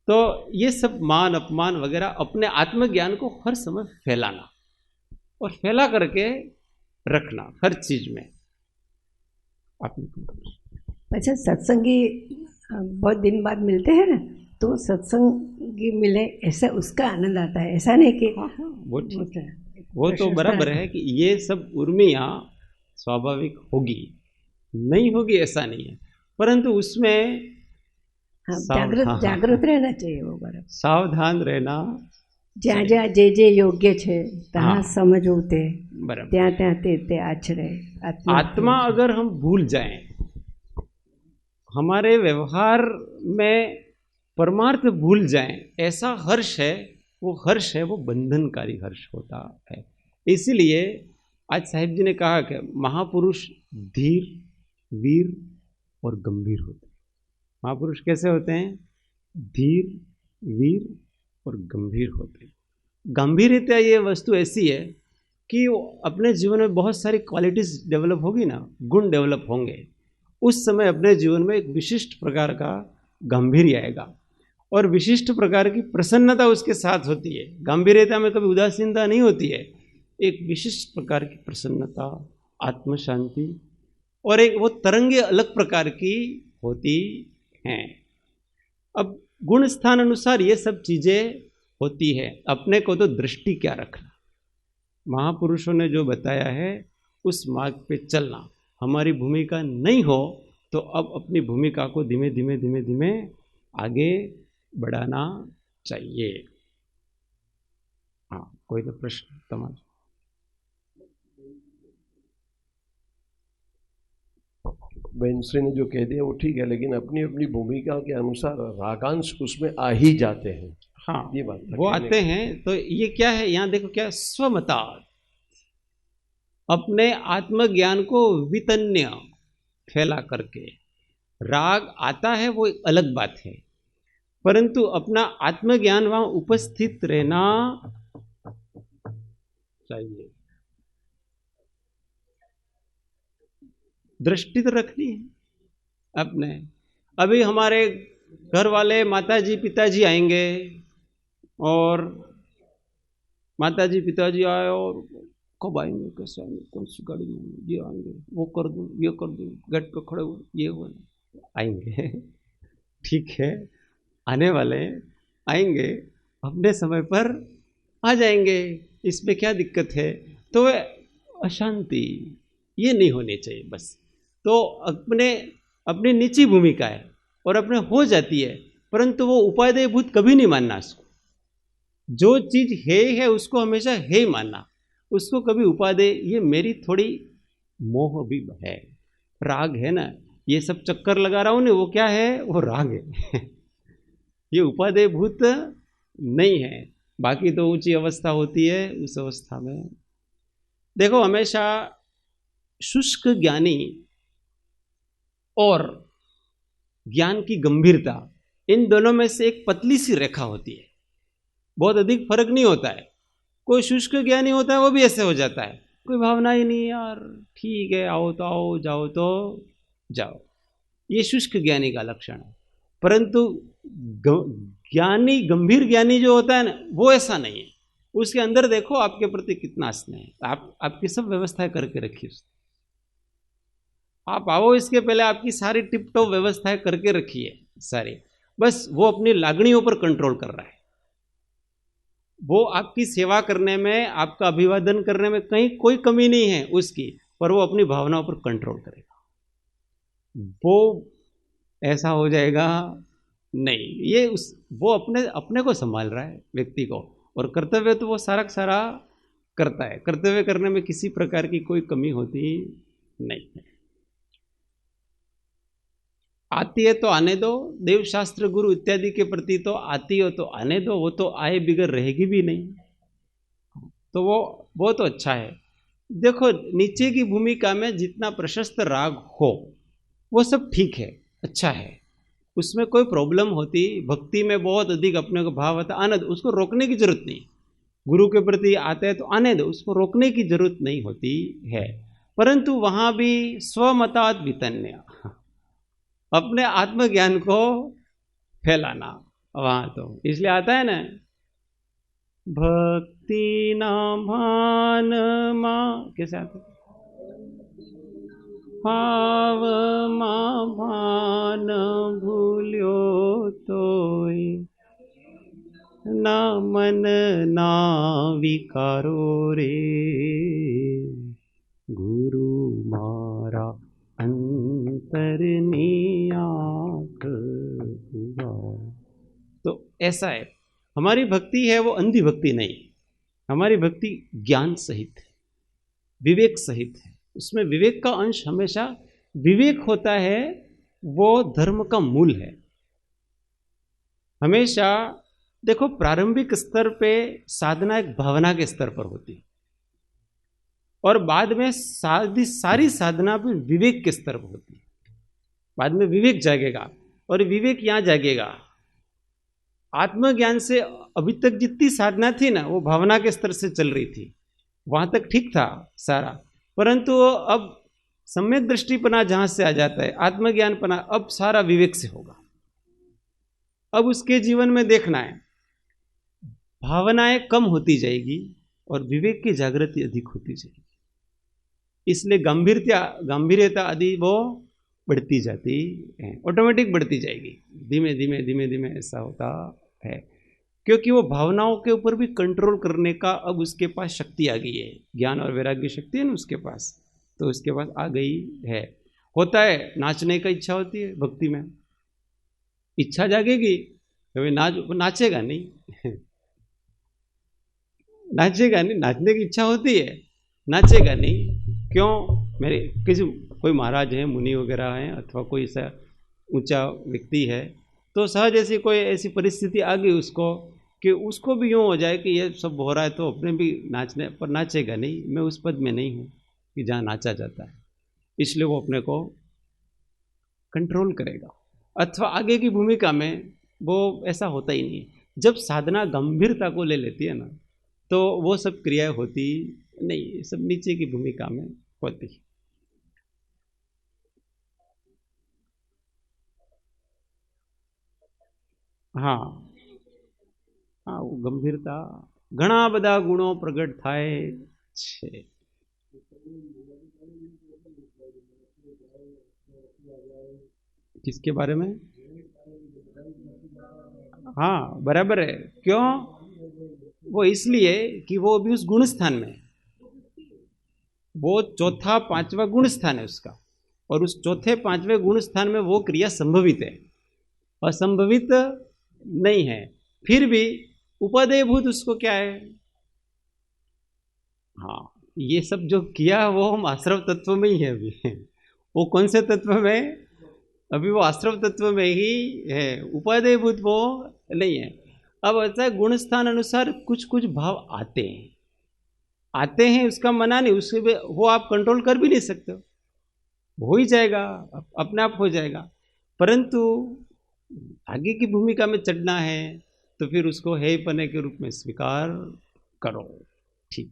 तो ये सब मान अपमान वगैरह अपने आत्मज्ञान को हर समय फैलाना और फैला करके रखना हर चीज में। अच्छा, सत्संगी बहुत दिन बाद मिलते हैं ना, तो सत्संगी मिले ऐसा उसका आनंद आता है, ऐसा नहीं कि वो ठीक है, वो तो बराबर है कि ये सब उर्मियाँ स्वाभाविक होगी, नहीं होगी ऐसा नहीं है, परंतु उसमें जागृत रहना चाहिए, वो बराबर सावधान रहना જ્યાં જ્યાં જે યોગ્ય છે ત્યાં हाँ। સમજવું તે बराबर। ત્યાં ત્યાં તે આચરે आत्मा अगर हम भूल जाएं, हमारे व्यवहार में परमार्थ भूल जाएं, ऐसा हर्ष है वो बंधनकारी हर्ष होता है। इसीलिए आज साहिब जी ने कहा कि महापुरुष धीर, वीर और गंभीर होते हैं। महापुरुष कैसे होते हैं? धीर, वीर और गंभीर होते हैं। गंभीरता ये वस्तु ऐसी है कि अपने जीवन में बहुत सारी क्वालिटीज डेवलप होगी ना, गुण डेवलप होंगे, उस समय अपने जीवन में एक विशिष्ट प्रकार का गांधीर्य आएगा और विशिष्ट प्रकार की प्रसन्नता उसके साथ होती है। गांभीर्यता में कभी उदासीनता नहीं होती है, एक विशिष्ट प्रकार की प्रसन्नता, आत्म शांति और एक वो तरंगे अलग प्रकार की होती हैं। अब गुण स्थान अनुसार ये सब चीज़ें होती है। अपने को तो दृष्टि क्या रखना, महापुरुषों ने जो बताया है उस मार्ग पे चलना। हमारी भूमिका नहीं हो तो अब अपनी भूमिका को धीमे धीमे धीमे धीमे आगे बढ़ाना चाहिए। हाँ, कोई तो प्रश्न તમારો? बहनश्री ने जो कह दिया वो ठीक है, लेकिन अपनी अपनी भूमिका के अनुसार रागांश उसमें आ ही जाते हैं। हाँ, ये बात वो आते हैं। तो ये क्या है, यहाँ देखो क्या, स्वमता, अपने आत्मज्ञान को वितन्य फैला करके राग आता है, वो एक अलग बात है, परंतु अपना आत्मज्ञान वहां उपस्थित रहना चाहिए। दृष्टि तो रखनी है अपने। अभी हमारे घर वाले माताजी पिताजी आएंगे और माताजी पिताजी आए और कब आएंगे, कैसे आएंगे, कौन सी गाड़ी में ये आएंगे, वो कर दूँ, ये कर दूँ, गेट पे खड़े हुए ये हो आएंगे। ठीक है, आने वाले आएंगे, अपने समय पर आ जाएंगे, इसमें क्या दिक्कत है? तो अशांति ये नहीं होनी चाहिए बस। तो अपनी निजी भूमिका है और अपने हो जाती है, परंतु वो उपादेयभूत कभी नहीं मानना उसको। जो चीज़ है उसको हमेशा है मानना, उसको कभी उपादेय, ये मेरी थोड़ी मोह भी है, राग है ना, ये सब चक्कर लगा रहा हूँ ना, वो क्या है, वो राग है। ये उपादेयभूत नहीं है। बाकी तो ऊंची अवस्था होती है, उस अवस्था में देखो हमेशा शुष्क ज्ञानी और ज्ञान की गंभीरता, इन दोनों में से एक पतली सी रेखा होती है, बहुत अधिक फर्क नहीं होता है। कोई शुष्क ज्ञानी होता है वो भी ऐसे हो जाता है, कोई भावना ही नहीं, यार ठीक है, आओ तो आओ, जाओ तो जाओ, ये शुष्क ज्ञानी का लक्षण है। परंतु ज्ञानी, गंभीर ज्ञानी जो होता है ना, वो ऐसा नहीं है। उसके अंदर देखो आपके प्रति कितना स्नेह है, आपकी सब व्यवस्थाएं करके रखी उसने। आप आओ इसके पहले आपकी सारी टिप टॉप व्यवस्थाएं करके रखी है सारी, बस वो अपनी लागणियों पर कंट्रोल कर रहा है। वो आपकी सेवा करने में, आपका अभिवादन करने में कहीं कोई कमी नहीं है उसकी, पर वो अपनी भावनाओं पर कंट्रोल करेगा। वो ऐसा हो जाएगा नहीं, ये वो अपने को संभाल रहा है व्यक्ति को, और कर्तव्य तो वो सारा सारा करता है। कर्तव्य करने में किसी प्रकार की कोई कमी होती नहीं है। आती है तो आने दो, देवशास्त्र गुरु इत्यादि के प्रति तो आती हो तो आने दो, वो तो आए बिगर रहेगी भी नहीं, तो वो तो अच्छा है। देखो नीचे की भूमिका में जितना प्रशस्त राग हो वो सब ठीक है, अच्छा है, उसमें कोई प्रॉब्लम होती। भक्ति में बहुत अधिक अपने को भाव आता, आने दो, उसको रोकने की जरूरत नहीं। गुरु के प्रति आते हैं तो आने दो, उसको रोकने की जरूरत नहीं होती है। परंतु वहां भी स्वमतात् वितन्य, अपने आत्मज्ञान को फैलाना वहां, तो इसलिए आता है ना, भक्ति नाम भान मां, कैसे आता है, भाव मां भान भूल्यो तोय, ना मन ना विकारो रे, गुरु मारा अंतरनी आँख हुआ। तो ऐसा है, हमारी भक्ति है वो अंधी भक्ति नहीं, हमारी भक्ति ज्ञान सहित है, विवेक सहित है। उसमें विवेक का अंश हमेशा, विवेक होता है वो धर्म का मूल है। हमेशा देखो, प्रारंभिक स्तर पे साधना एक भावना के स्तर पर होती है और बाद में सारी साधना भी विवेक के स्तर पर होती है। बाद में विवेक जागेगा और विवेक यहाँ जागेगा। आत्मज्ञान से अभी तक जितनी साधना थी ना, वो भावना के स्तर से चल रही थी, वहां तक ठीक था सारा, परंतु अब सम्यक दृष्टिपना जहां से आ जाता है, आत्मज्ञानपना, अब सारा विवेक से होगा। अब उसके जीवन में देखना है, भावनाएं कम होती जाएगी और विवेक की जागृति अधिक होती जाएगी। इसलिए गंभीरता आदि वो बढ़ती जाती है, ऑटोमेटिक बढ़ती जाएगी, धीमे धीमे धीमे धीमे ऐसा होता है, क्योंकि वो भावनाओं के ऊपर भी कंट्रोल करने का अब उसके पास शक्ति आ गई है। ज्ञान और वैराग्य शक्ति है ना उसके पास, तो उसके पास आ गई है। होता है नाचने का इच्छा होती है भक्ति में, इच्छा जागेगी, कभी नाचेगा नहीं नाचेगा नहीं, नाचने की इच्छा होती है, नाचेगा नहीं। क्यों? मेरे कोई महाराज हैं, मुनि वगैरह हैं, अथवा कोई ऐसा ऊंचा व्यक्ति है, तो सहज ऐसी कोई ऐसी परिस्थिति आ गई उसको कि उसको भी यूँ हो जाए कि ये सब हो रहा है तो अपने भी नाचने पर, नाचेगा नहीं। मैं उस पद में नहीं हूँ कि जहाँ नाचा जाता है, इसलिए वो अपने को कंट्रोल करेगा। अथवा आगे की भूमिका में वो ऐसा होता ही नहीं। जब साधना गंभीरता को ले लेती है ना, तो वो सब क्रियाएं होती नहीं, सब नीचे की भूमिका में होती। हाँ हाँ, वो गंभीरता, घણા બધા ગુણો પ્રગટ થાય છે। किसके बारे में? हाँ बराबर है। क्यों? वो इसलिए कि वो अभी उस गुण स्थान में, वो चौथा पांचवा गुण स्थान है उसका, और उस चौथे पांचवें गुण स्थान में वो क्रिया संभवित है, असंभवित नहीं है। फिर भी उपादेयभूत उसको क्या है? हाँ, ये सब जो किया वो हम आश्रव तत्व में ही है अभी। वो कौन से तत्व में? अभी वो आश्रव तत्व में ही है, उपादेयभूत वो नहीं है। अब ऐसा है, गुण स्थान अनुसार कुछ कुछ भाव आते हैं, उसका मना नहीं, उससे वो आप कंट्रोल कर भी नहीं सकते, हो ही जाएगा, अपने आप हो जाएगा। परंतु आगे की भूमिका में चढ़ना है तो फिर उसको है पने के रूप में स्वीकार करो। ठीक,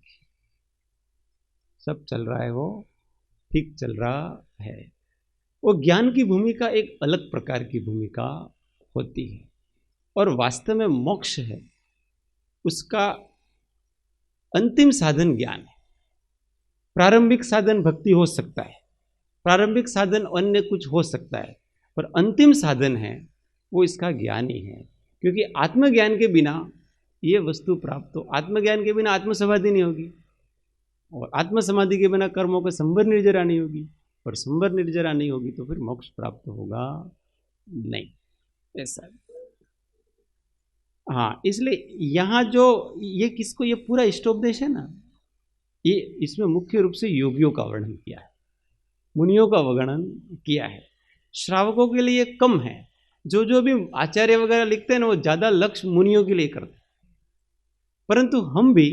सब चल रहा है, वो ठीक चल रहा है। वो ज्ञान की भूमिका एक अलग प्रकार की भूमिका होती है, और वास्तव में मोक्ष है, उसका अंतिम साधन ज्ञान है। प्रारंभिक साधन भक्ति हो सकता है, प्रारंभिक साधन अन्य कुछ हो सकता है, पर अंतिम साधन है वो इसका ज्ञान ही है। क्योंकि आत्मज्ञान के बिना ये वस्तु प्राप्त हो, आत्मज्ञान के बिना आत्मसमाधि नहीं होगी, और आत्मसमाधि के बिना कर्मों को संवर निर्जरा नहीं होगी, और संवर निर्जरा नहीं होगी तो फिर मोक्ष प्राप्त होगा नहीं। ऐसा, हाँ, इसलिए यहाँ जो ये किसको, ये पूरा इष्टोपदेश है ना, ये इसमें मुख्य रूप से योगियों का वर्णन किया है, मुनियों का वर्णन किया है। श्रावकों के लिए कम है, जो भी आचार्य वगैरह लिखते हैं ना, वो ज़्यादा लक्ष्य मुनियों के लिए करते हैं। परंतु हम भी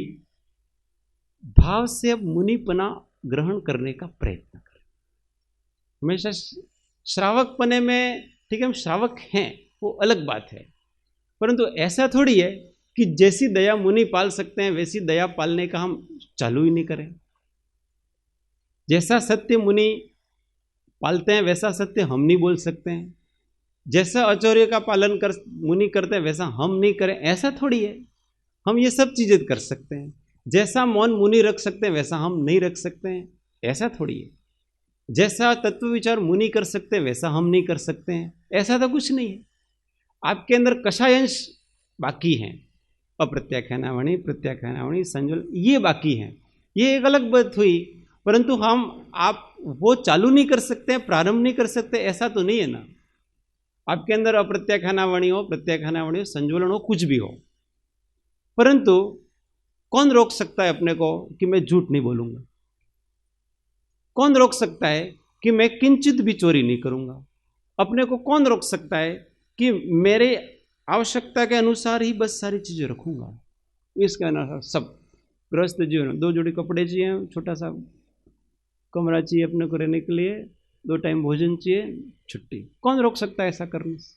भाव से अब मुनिपना ग्रहण करने का प्रयत्न करें। हमेशा श्रावकपने में, ठीक है, हम श्रावक हैं, वो अलग बात है, परंतु ऐसा थोड़ी है कि जैसी दया मुनि पाल सकते हैं वैसी दया पालने का हम चालू ही नहीं करें। जैसा सत्य मुनि पालते हैं वैसा सत्य हम नहीं बोल सकते हैं, जैसा आचार्य का पालन कर मुनि करते हैं वैसा हम नहीं करें, ऐसा थोड़ी है। हम ये सब चीज़ें कर सकते हैं। जैसा मौन मुनि रख सकते हैं वैसा हम नहीं रख सकते हैं, ऐसा थोड़ी है। जैसा तत्व विचार मुनि कर सकते हैं वैसा हम नहीं कर सकते हैं, ऐसा तो कुछ नहीं है। आपके अंदर कषायंश बाकी हैं, अप्रत्याख्यानावणी, प्रत्याख्यानावणी, संज्वल, ये बाकी हैं, ये एक अलग बात हुई। परंतु आप वो चालू नहीं कर सकते, प्रारंभ नहीं कर सकते, ऐसा तो नहीं है ना। आपके अंदर अप्रत्याख्यानावणी हो, प्रत्याख्यानावणी हो, संज्वलन हो, कुछ भी हो, परंतु कौन रोक सकता है अपने को कि मैं झूठ नहीं बोलूंगा? कौन रोक सकता है कि मैं किंचित भी चोरी नहीं करूंगा? अपने को कौन रोक सकता है कि मेरे आवश्यकता के अनुसार ही बस सारी चीजें रखूंगा? इसके अनुसार सब गृहस्थ जीवन, 2 जोड़ी कपड़े चाहिए, छोटा सा कमरा चाहिए अपने को रहने के लिए, 2 टाइम भोजन चाहिए, छुट्टी। कौन रोक सकता है ऐसा करने से?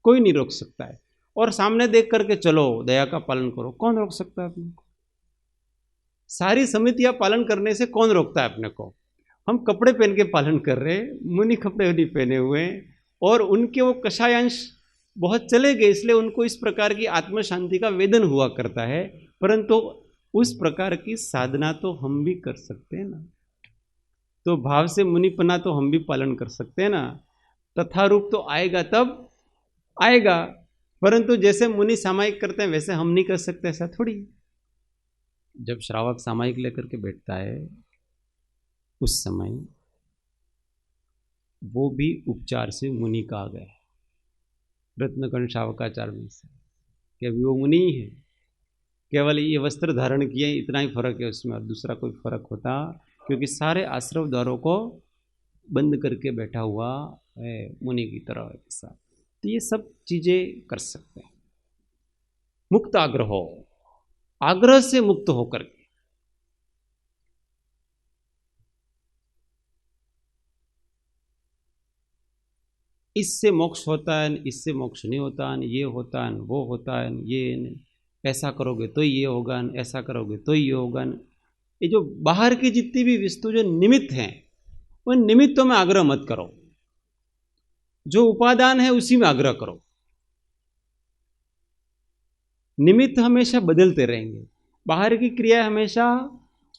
कोई नहीं रोक सकता है। और सामने देख करके चलो, दया का पालन करो, कौन रोक सकता है अपने को? सारी समितियां पालन करने से कौन रोकता है अपने को? हम कपड़े पहन के पालन कर रहे हैं, मुनि कपड़े नहीं पहने हुए हैं, और उनके वो कषायांश बहुत चले गए, इसलिए उनको इस प्रकार की आत्म शांति का वेदन हुआ करता है। परंतु उस प्रकार की साधना तो हम भी कर सकते हैं ना, तो भाव से मुनिपना तो हम भी पालन कर सकते हैं ना। तथा रूप तो आएगा तब आएगा, परंतु जैसे मुनि सामायिक करते हैं वैसे हम नहीं कर सकते, ऐसा थोड़ी। जब श्रावक सामायिक लेकर के बैठता है उस समय वो भी उपचार से मुनि का आ गया, रत्नकर्ण श्रावकाचार में से, कि अभी वो मुनि ही है, केवल ये वस्त्र धारण किए, इतना ही फर्क है उसमें, और दूसरा कोई फर्क होता, क्योंकि सारे आश्रव द्वारों को बंद करके बैठा हुआ है मुनि की तरह एक साथ। तो ये सब चीजें कर सकते हैं। मुक्त आग्रह, आग्रह से मुक्त होकर के। इससे मोक्ष होता है, इससे मोक्ष नहीं होता है, ये होता है, वो होता है, ये ऐसा करोगे तो ये होगा, ऐसा करोगे तो ये होगा। ये जो बाहर की जितनी भी वस्तु जो निमित्त हैं, उन निमित्तों में आग्रह मत करो। जो उपादान है उसी में आग्रह करो। निमित्त हमेशा बदलते रहेंगे, बाहर की क्रिया हमेशा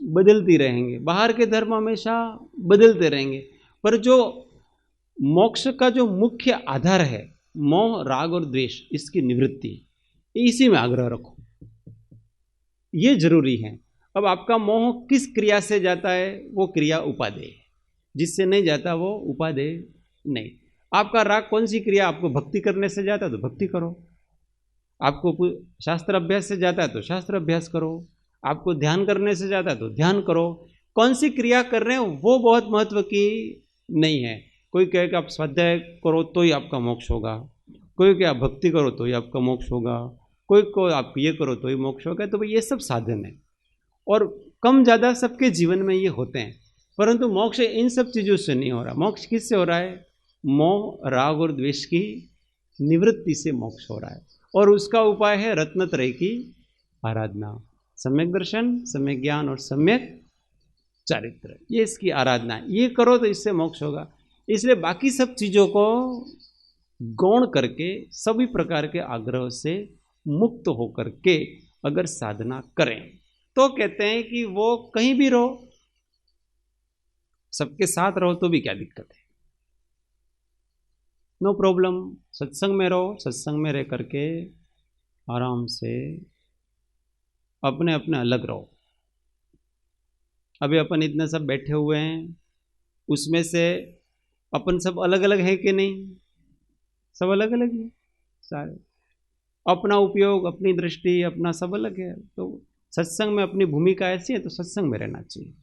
बदलती रहेंगे, बाहर के धर्म हमेशा बदलते रहेंगे, पर जो मोक्ष का जो मुख्य आधार है, मोह, राग और द्वेष, इसकी निवृत्ति, इसी में आग्रह रखो। ये जरूरी है। अब आपका मोह किस क्रिया से जाता है, वो क्रिया उपादेय, जिससे नहीं जाता वो उपादेय नहीं। आपका राग कौन सी क्रिया, आपको भक्ति करने से जाता है तो भक्ति करो, आपको शास्त्र अभ्यास से जाता है तो शास्त्र अभ्यास करो, आपको ध्यान करने से जाता है तो ध्यान करो। कौन सी क्रिया कर रहे हो वो बहुत महत्व की नहीं है। कोई कहे कि आप स्वाध्याय करो तो ही आपका मोक्ष होगा, कोई कहे आप भक्ति करो तो ही आपका मोक्ष होगा, कोई को आप ये करो तो ही मोक्ष होगा। तो भाई ये सब साधन है, और कम ज़्यादा सबके जीवन में ये होते हैं, परंतु मोक्ष इन सब चीज़ों से नहीं हो रहा। मोक्ष किससे हो रहा है? मोह, राग और द्वेष की निवृत्ति से मोक्ष हो रहा है, और उसका उपाय है रत्नत्रय की आराधना। सम्यक दर्शन, सम्यक ज्ञान और सम्यक चारित्र, ये इसकी आराधना है। ये करो तो इससे मोक्ष होगा। इसलिए बाकी सब चीज़ों को गौण करके सभी प्रकार के आग्रह से मुक्त होकर के अगर साधना करें तो कहते हैं कि वो कहीं भी रहो, सबके साथ रहो तो भी क्या दिक्कत है, नो प्रॉब्लम। सत्संग में रहो, सत्संग में रह करके आराम से अपने अपने अलग रहो। अभी अपन इतने सब बैठे हुए हैं, उसमें से अपन सब अलग अलग है कि नहीं? सब अलग अलग है सारे, अपना उपयोग, अपनी दृष्टि, अपना सब अलग है। तो सत्संग में अपनी भूमिका ऐसी है तो सत्संग में रहना चाहिए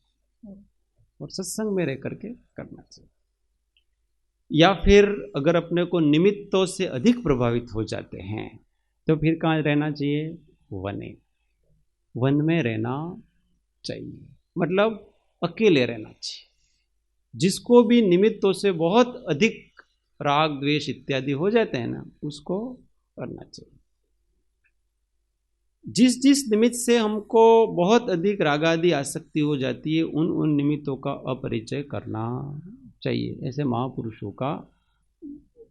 और सत्संग में रह करके करना चाहिए। या फिर अगर अपने को निमित्तों से अधिक प्रभावित हो जाते हैं तो फिर कहाँ रहना चाहिए? वन में रहना चाहिए, मतलब अकेले रहना चाहिए। जिसको भी निमित्तों से बहुत अधिक राग द्वेष इत्यादि हो जाते हैं ना, उसको करना चाहिए। जिस जिस निमित्त से हमको बहुत अधिक रागादि आसक्ति हो जाती है, उन उन निमित्तों का अपरिचय करना चाहिए। ऐसे महापुरुषों का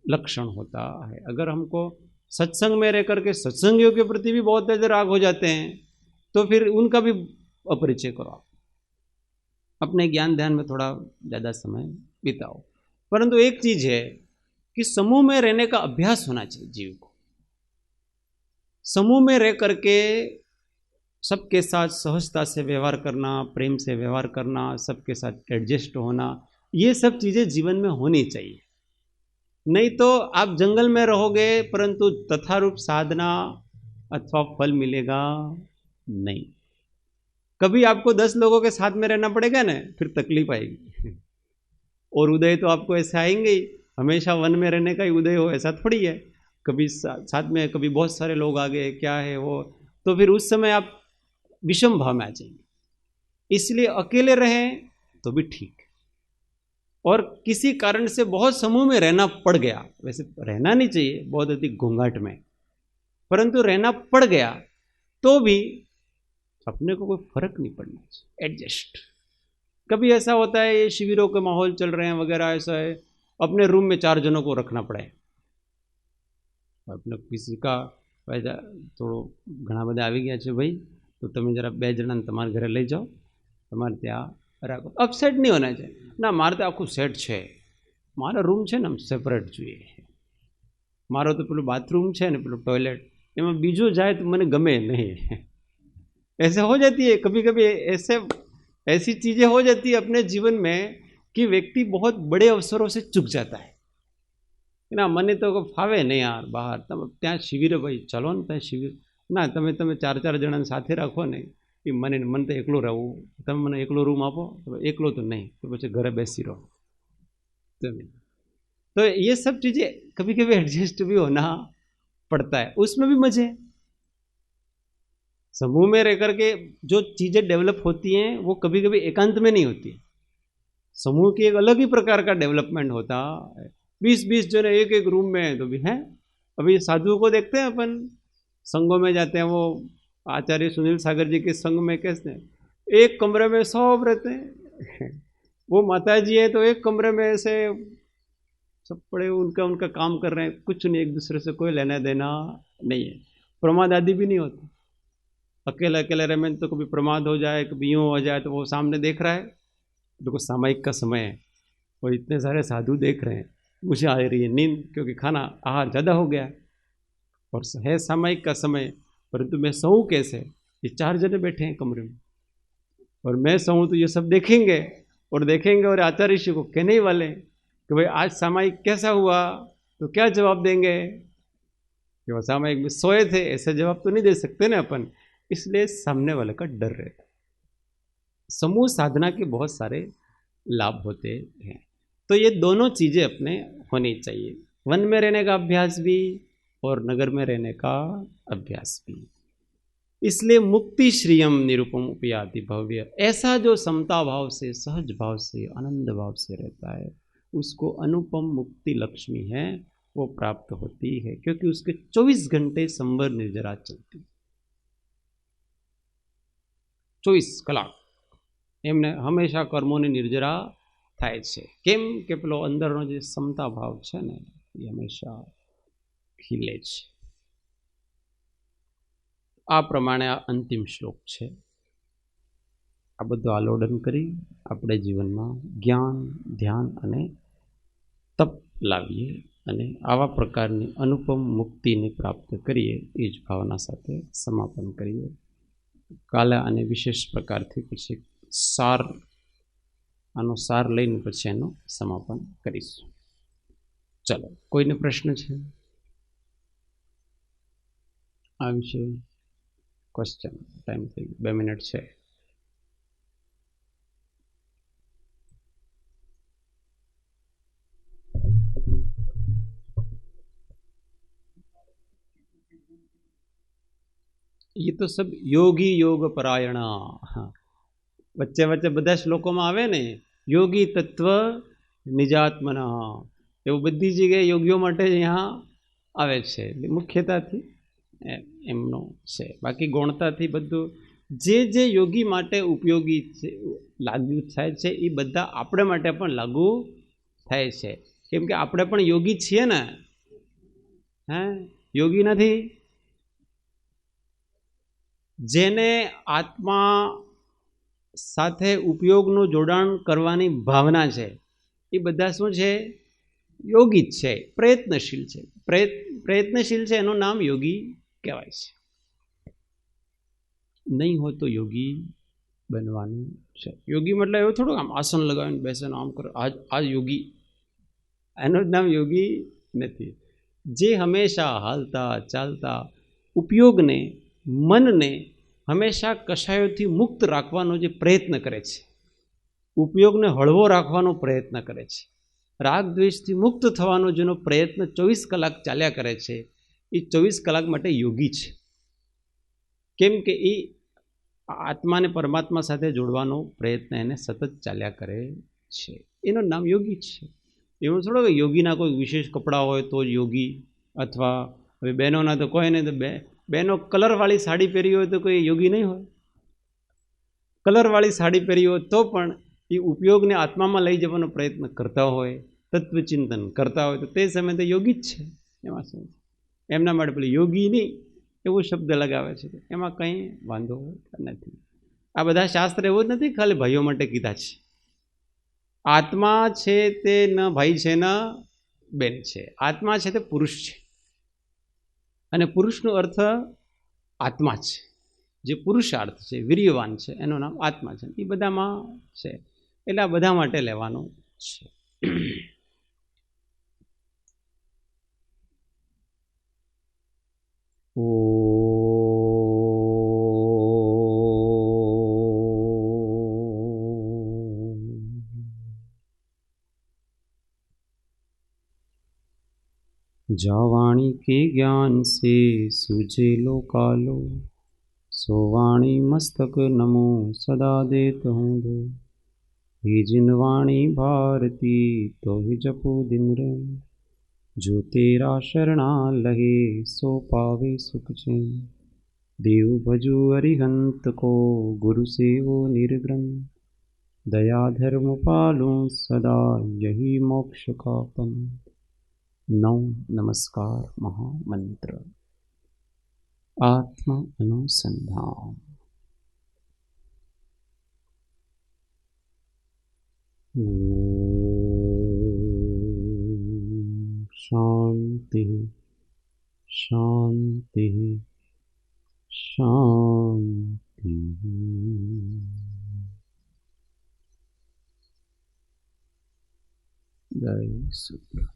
लक्षण होता है। अगर हमको सत्संग में रह करके सत्संगियों के प्रति भी बहुत ज्यादा राग हो जाते हैं तो फिर उनका भी अपरिचय करो, अपने ज्ञान ध्यान में थोड़ा ज़्यादा समय बिताओ। परंतु एक चीज़ है कि समूह में रहने का अभ्यास होना चाहिए जीव को। समूह में रह करके सबके साथ सहजता से व्यवहार करना, प्रेम से व्यवहार करना, सबके साथ एडजस्ट होना, ये सब चीज़ें जीवन में होनी चाहिए। नहीं तो आप जंगल में रहोगे परंतु तथारूप साधना अथवा फल मिलेगा नहीं। कभी आपको 10 लोगों के साथ में रहना पड़ेगा ना, फिर तकलीफ आएगी। और उदय तो आपको ऐसे आएंगे ही, हमेशा वन में रहने का ही उदय हो ऐसा थोड़ी है। कभी साथ में कभी बहुत सारे लोग आ गए, क्या है वो, तो फिर उस समय आप विषम भाव में आ जाएंगे। इसलिए अकेले रहें तो भी ठीक, और किसी कारण से बहुत समूह में रहना पड़ गया, वैसे रहना नहीं चाहिए बहुत अधिक घूंघाट में, परंतु रहना पड़ गया तो भी अपने को कोई फर्क नहीं पड़ना चाहिए, एडजस्ट। कभी ऐसा होता है, ये शिविरों के माहौल चल रहे हैं वगैरह, ऐसा है अपने रूम में 4 जनों को रखना पड़े, अपने किसी का वैसा थोड़ो घણા બધા આવી ગયા છે ભાઈ, तो તમે जरा 2 જણાને તમારા ઘરે લઈ જાઓ, તમારે ત્યાં રાખો। अपसेट नहीं होना चाहिए ना, मारे तो आखू सेट है, मारो रूम है ने सेपरेट જોઈએ, मारो तो पेलू बाथरूम है ने पेलू टॉयलेट, एम बीजू जाए तो मैंने गमे नहीं। ऐसे हो जाती है कभी कभी, ऐसी चीज़ें हो जाती है अपने जीवन में कि व्यक्ति बहुत बड़े अवसरों से चूक जाता है ना। मने तो फावे नहीं यार बहार, तब त्या शिविर भाई चलो ने त्या शिविर ना, तमे 4 जणा साथे राखो ने, मन तो एकलो रहूँ, तब मैंने एकलो रूम आपो, तो एकलो तो नहीं, तो पीछे घरे बेसी रहो। तो ये सब चीज़ें कभी कभी एडजस्ट भी होना पड़ता है, उसमें भी मजे। समूह में रह करके जो चीज़ें डेवलप होती हैं वो कभी कभी एकांत में नहीं होती, समूह की एक अलग ही प्रकार का डेवलपमेंट होता है। 20-20 जन एक रूम में तो भी हैं। अभी साधुओं को देखते हैं अपन, संघों में जाते हैं, वो आचार्य सुनील सागर जी के संघ में कैसे एक कमरे में सब रहते हैं। वो माता जी है तो एक कमरे में ऐसे सब पड़े उनका काम कर रहे हैं, कुछ नहीं, एक दूसरे से कोई लेना देना नहीं है, प्रमाद आदि भी नहीं होता। अकेले अकेले रहे में तो कभी प्रमाद हो जाए, कभी यूँ हो जाए, तो वो सामने देख रहा है, देखो सामायिक का समय है और इतने सारे साधु देख रहे हैं, मुझे आ रही है नींद क्योंकि खाना आहार ज़्यादा हो गया और है सामायिक का समय, परंतु मैं सोऊं कैसे? ये 4 जने बैठे हैं कमरे में और मैं सोऊं तो ये सब देखेंगे और आचार्य ऋषि को कहने ही वाले कि भाई आज सामायिक कैसा हुआ, तो क्या जवाब देंगे कि वो सामायिक में सोए थे, ऐसे जवाब तो नहीं दे सकते ना अपन, इसलिए सामने वाले का डर रहता। समूह साधना के बहुत सारे लाभ होते हैं, तो ये दोनों चीज़ें अपने होनी चाहिए, वन में रहने का अभ्यास भी और नगर में रहने का अभ्यास भी। इसलिए मुक्ति श्रियम निरुपम उपयाति भव्य, ऐसा जो समता भाव से, सहज भाव से, आनंद भाव से रहता है उसको अनुपम मुक्ति लक्ष्मी है वो प्राप्त होती है, क्योंकि उसके 24 घंटे संवर निर्जरा चलती, 24 કલાક એમને હંમેશા કર્મોની નિર્જરા થાય છે। કેમ કે પેલો અંદરનો જે સમતા ભાવ છે ને એ હંમેશા ખીલે છે। આ પ્રમાણે આ અંતિમ શ્લોક છે। આ બધું આલોડન કરી આપણે જીવનમાં જ્ઞાન, ધ્યાન અને તપ લાવીએ અને આવા પ્રકારની અનુપમ મુક્તિને પ્રાપ્ત કરીએ, એ જ ભાવના સાથે સમાપન કરીએ। કાલે આને વિશેષ પ્રકારથી પછી સાર, આનો સાર લઈને પછી એનું સમાપન કરીશું। ચલો, કોઈને પ્રશ્ન છે આ વિશે? ક્વેશ્ચન? ટાઈમ થઈ ગયો, 2 મિનિટ છે। ये तो सब योगी योग परायणा, वच्चे वच्चे બધા શ્લોકોમાં આવે ને યોગી તત્વ નિજાત્મના, એવું બધી જગ્યાએ યોગીઓ માટે यहाँ આવે છે, મુખ્યતાથી એમનો છે। બાકી ગૌણતાથી બધું જે જે યોગી માટે ઉપયોગી છે, લાગુ થાય છે, એ બધા આપણે માટે પણ લાગુ થાય છે, કેમ કે આપણે પણ યોગી છીએ ને, હા યોગી નથી? જેને આત્મા સાથે ઉપયોગનું જોડાણ કરવાની ભાવના છે એ બધા શું છે? યોગી જ છે, પ્રયત્નશીલ છે। પ્રયત્નશીલ છે એનું નામ યોગી કહેવાય છે। નહીં હોય તો યોગી બનવાનું છે। યોગી મતલબ એવું થોડું આમ આસન લગાવીને બેસે આમ કરો આ યોગી, એનું જ નામ યોગી નથી। જે હંમેશા હાલતા ચાલતા ઉપયોગને, મનને હંમેશા કશાયોથી મુક્ત રાખવાનો જે પ્રયત્ન કરે છે, ઉપયોગને હળવો રાખવાનો પ્રયત્ન કરે છે, રાગ દ્વેષથી મુક્ત થવાનો જેનો પ્રયત્ન 24 કલાક ચાલ્યા કરે છે, એ 24 કલાક માટે યોગી છે. કેમ કે એ આત્માને પરમાત્મા સાથે જોડવાનો પ્રયત્ન એને સતત ચાલ્યા કરે છે. એનું નામ યોગી છે. એવું થોડો કે યોગીના કોઈ વિશેષ કપડાં હોય તો જ યોગી, અથવા હવે બહેનોના તો કોઈ નહીં, તો બહેનો કલરવાળી સાડી પહેરી હોય તો કોઈ યોગી નહીં હોય. કલરવાળી સાડી પહેરી હોય તો પણ એ ઉપયોગને આત્મામાં લઈ જવાનો પ્રયત્ન કરતા હોય, તત્વચિંતન કરતા હોય, તો તે સમયે તો યોગી જ છે. એમાં શું એમના માટે પેલી યોગી નહીં એવો શબ્દ લગાવે છે, એમાં કંઈ વાંધો નથી. આ બધા શાસ્ત્ર એવું જ નથી ખાલી ભાઈઓ માટે કીધા છે. આત્મા છે તે ન ભાઈ છે ન બેન છે, આત્મા છે તે પુરુષ છે, અને પુરુષનો અર્થ આત્મા છે. જે પુરુષાર્થ છે, વીર્યવાન છે, એનું નામ આત્મા છે. એ બધામાં છે, એટલે આ બધા માટે લેવાનું છે. जावाणी के ज्ञान से सूझे लो कालो, सोवाणी मस्तक नमो सदा देत हूँ दो। हे जिनवाणी भारती तो ही जपो दिन रैन, जो तेरा शरणा लहे सो पावे सुख चैन। देव भजो अरिहंत को गुरु सेवो निर्ग्रंथ, दया धर्म पालो सदा यही मोक्ष का पंथ। नौ नमस्कार महामंत्र। आत्म अनुसंधान। शांति शांति शांति। जय सूत्र।